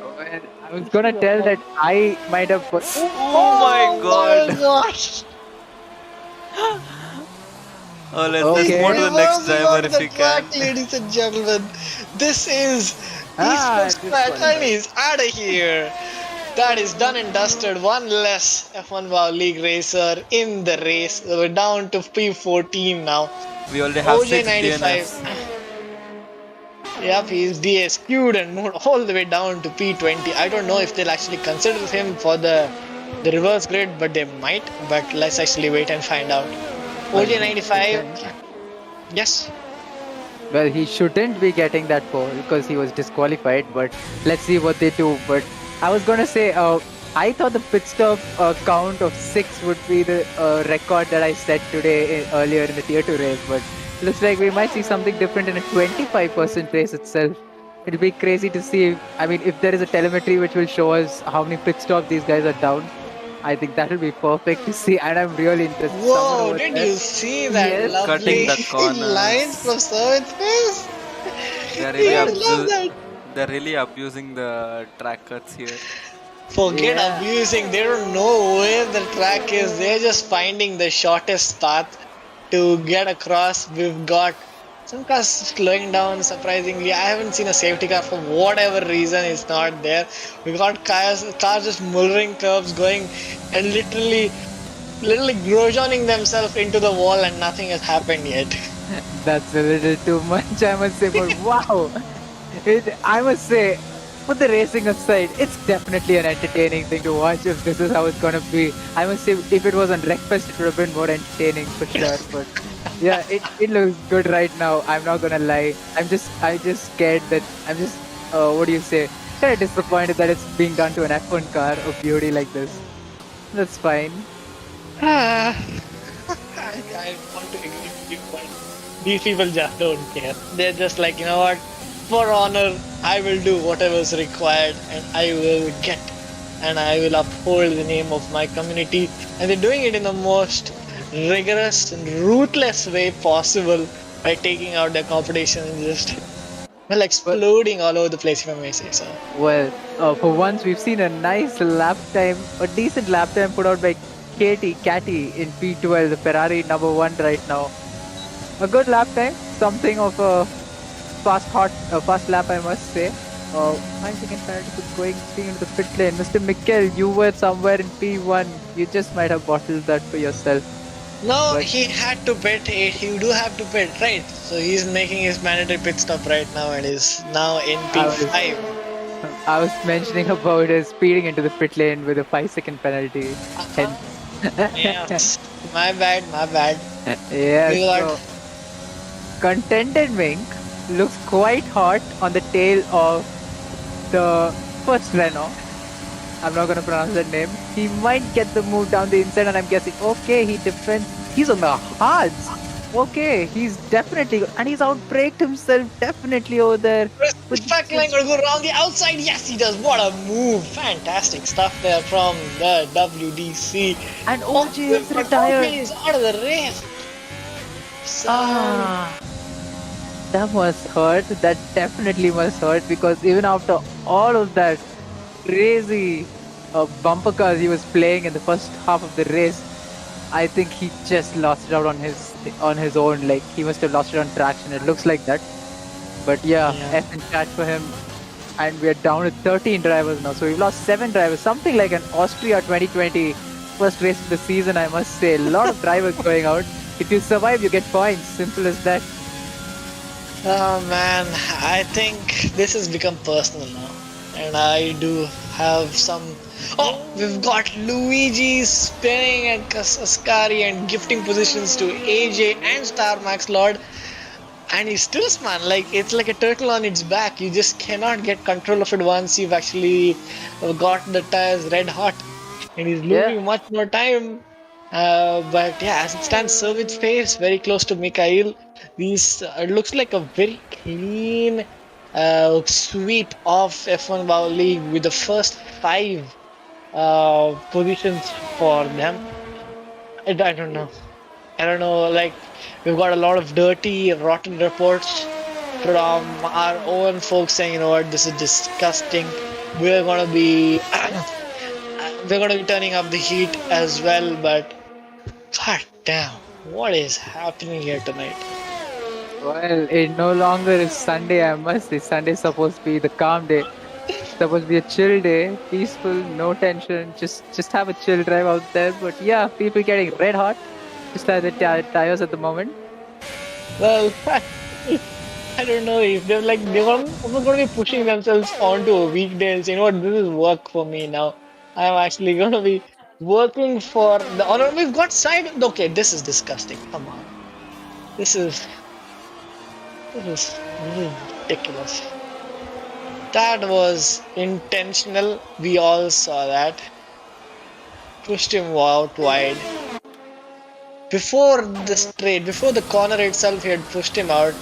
Well, I was gonna tell that I might have. Oh my god. my gosh! Oh, let's Okay. move on to the next Reversing driver onto if the we can. track, ladies and gentlemen. This is Ah, Esports this Pat, one. and he's out of here. That is done and dusted. One less F1 Wow League racer in the race. We're down to P14 now. We already have 6 OJ95. DNFs. Yep, he's DSQ'd and moved all the way down to P20. I don't know if they'll actually consider him for the reverse grid, but they might. But let's actually wait and find out. OJ95. Yes. Well, he shouldn't be getting that pole because he was disqualified, but let's see what they do. But I was gonna say, I thought the pit stop count of 6 would be the record that I set today earlier in the tier 2 race, but looks like we might see something different in a 25% race itself. It'll be crazy to see. I mean, if there is a telemetry which will show us how many pit stops these guys are down, I think that will be perfect to see, and I'm really interested. Someone Whoa, over did there- you see that Yes. lovely Cutting the corners. lines from Service Face? They're really, I love that. they're really abusing the track cuts here. Forget Yeah. abusing, they don't know where the track is, they're just finding the shortest path to get across. We've got Some cars slowing down surprisingly. I haven't seen a safety car for whatever reason. It's not there. We got cars just mullering curves, going and literally grojoning themselves into the wall, and nothing has happened yet. That's a little too much, I must say. But wow, I must say, put the racing aside, it's definitely an entertaining thing to watch. If this is how it's gonna be, I must say, if it was on Wreckfest, it would have been more entertaining for sure. But yeah, it looks good right now. I'm not gonna lie. I'm just scared that I'm just what do you say? Kind of disappointed that it's being done to an F1 car of beauty like this. That's fine. Ah, I want to agree with you, but these people just don't care. They're just like, you know what? For honor, I will do whatever's required, and I will get, and I will uphold the name of my community. And they're doing it in the most rigorous and ruthless way possible by taking out their competition and just exploding all over the place, if I may say so. Well, for once we've seen a nice lap time, a decent lap time put out by Catty in P12, the Ferrari number 1 right now. A good lap time, something of a fast lap, I must say. 5 second penalty for going into the pit lane. Mr. Mikkel, you were somewhere in P1. You just might have bottled that for yourself. No, But- he had to pit. You do have to pit, right? So he's making his mandatory pit stop right now and is now in P5. I was mentioning about speeding into the pit lane with a 5 second penalty. Uh-huh. Yes. My bad, my bad. Yeah, You got- so Contented Mink looks quite hot on the tail of the first Renault. I'm not gonna pronounce that name. He might get the move down the inside, and I'm guessing, okay, he defends. He's on the hards. Okay, he's definitely, and he's outbraked himself definitely over there. Which back line gonna go around the outside? Yes, he does. What a move! Fantastic stuff there from the WDC. And OG is retired. He's out of the race. So, That must hurt. That definitely must hurt because even after all of that crazy bumper cars he was playing in the first half of the race, I think he just lost it out on his own. Like he must have lost it on traction. It looks like that. But yeah. F in chat for him. And we are down to 13 drivers now. So we've lost 7 drivers. Something like an Austria 2020 first race of the season, I must say. A lot of drivers going out. If you survive, you get points. Simple as that. oh man, I think this has become personal now. And I do have some. Oh, we've got Luigi spinning at Ascari and gifting positions to AJ and Star Max Lord. And he's still man, like it's like a turtle on its back. You just cannot get control of it once you've actually got the tires red hot. And he's losing much more time. But yeah, as it stands, Service Space very close to Mikhail. These it looks like a very clean sweep of F1 Wow League with the first 5 positions for them. I don't know. I don't know. Like we've got a lot of dirty, rotten reports from our own folks saying, you know what, this is disgusting. We're gonna be turning up the heat as well. But god damn, what is happening here tonight? Well, it no longer is Sunday, I must say. Sunday's supposed to be the calm day. Supposed to be a chill day, peaceful, no tension. Just have a chill drive out there. But yeah, people getting red hot. Just like the tires at the moment. Well, I don't know if they're almost going to be pushing themselves onto a weekdays. You know what? This is work for me now. I'm actually going to be working for the honor. We've got side. Okay, this is disgusting. Come on. This is ridiculous. That was intentional. We all saw that. Pushed him out wide. Before the straight, before the corner itself, he had pushed him out.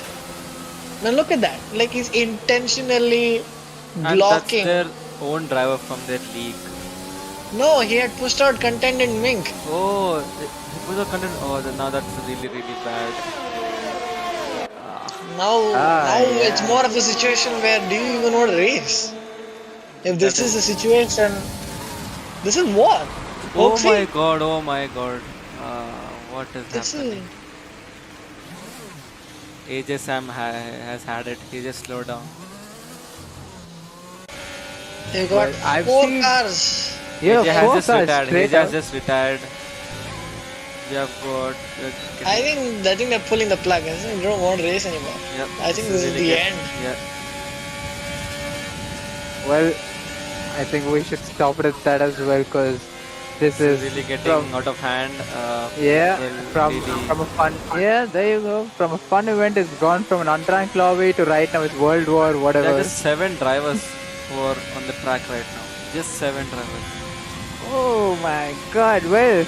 Now look at that. Like he's intentionally blocking. And that's their own driver from their league. No, he had pushed out Contended Mink. Oh, it was a content. Oh, now that's really, really bad. Now it's more of a situation where do you even want to race? If this is the situation, this is what? Oh Oxy? my god, oh my god. What is This happening? AJ Sam has had it. He just slowed down. They got Well, I've 4 seen- cars. Yeah, AJ has 4 just cars retired. straight AJ has out. just retired. We have got. I think they're pulling the plug. I think they don't want to race anymore. Yep, I think this is really the good. end. Yeah. Well, I think we should stop it at that as well because this This is is really getting from out of hand. yeah People really. from a fun there you go, from a fun event it's gone from an unranked lobby to right now it's World War There whatever. are just 7 drivers who are on the track right now. Just 7 drivers. Oh my god! Well,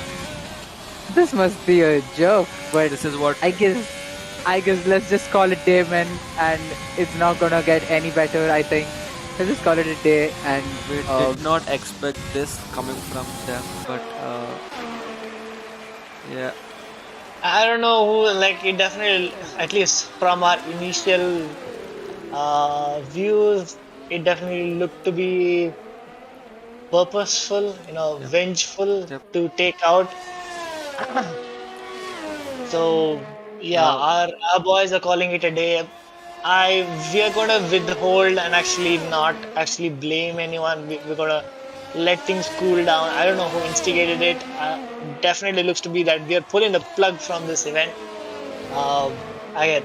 this must be a joke, but This is what. I guess let's just call it day, man, and it's not gonna get any better. I think let's just call it a day, and We did not expect this coming from them, but yeah. I don't know who, like, it definitely, at least from our initial views, it definitely looked to be purposeful, Yep. vengeful Yep. to take out. So, yeah, Now, our boys are calling it a day. We are gonna withhold and actually not actually blame anyone. We're gonna let things cool down. I don't know who instigated it. Definitely looks to be that we are pulling the plug from this event. Again,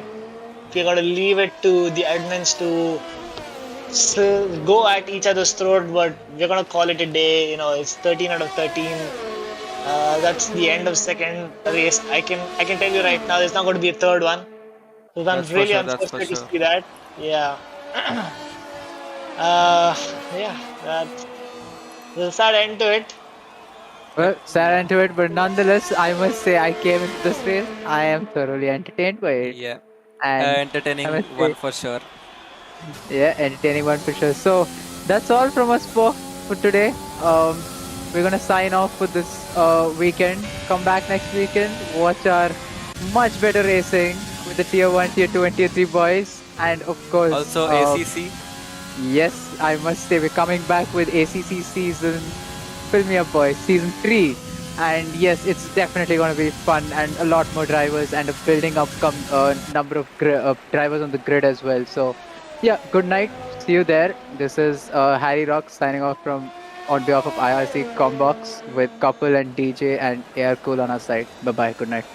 we're gonna leave it to the admins to go at each other's throat, but we're gonna call it a day. It's 13 out of 13. That's the end of second race. I can tell you right now, there's not going to be a third one. So I'm that's for really sure. That's for unfortunate to sure. see that. Yeah. Yeah. There's a sad end to it. well, sad into it, but nonetheless, I must say I came into this race. I am thoroughly entertained by it, Yeah. and Entertaining I must one say, for sure. yeah, entertaining one for sure. So that's all from us for today. We're gonna sign off for this weekend. Come back next weekend. Watch our much better racing with the tier 1, tier 2, and tier 3 boys. And of course, Also, ACC. yes, I must say we're coming back with ACC season. Fill me up, boys. Season 3. And yes, it's definitely going to be fun and a lot more drivers and a building up number of drivers on the grid as well. So, yeah, good night. See you there. This is Harry Rock signing off from on behalf of IRC Combox with Couple and DJ and Air Cool on our side. Bye bye. Good night.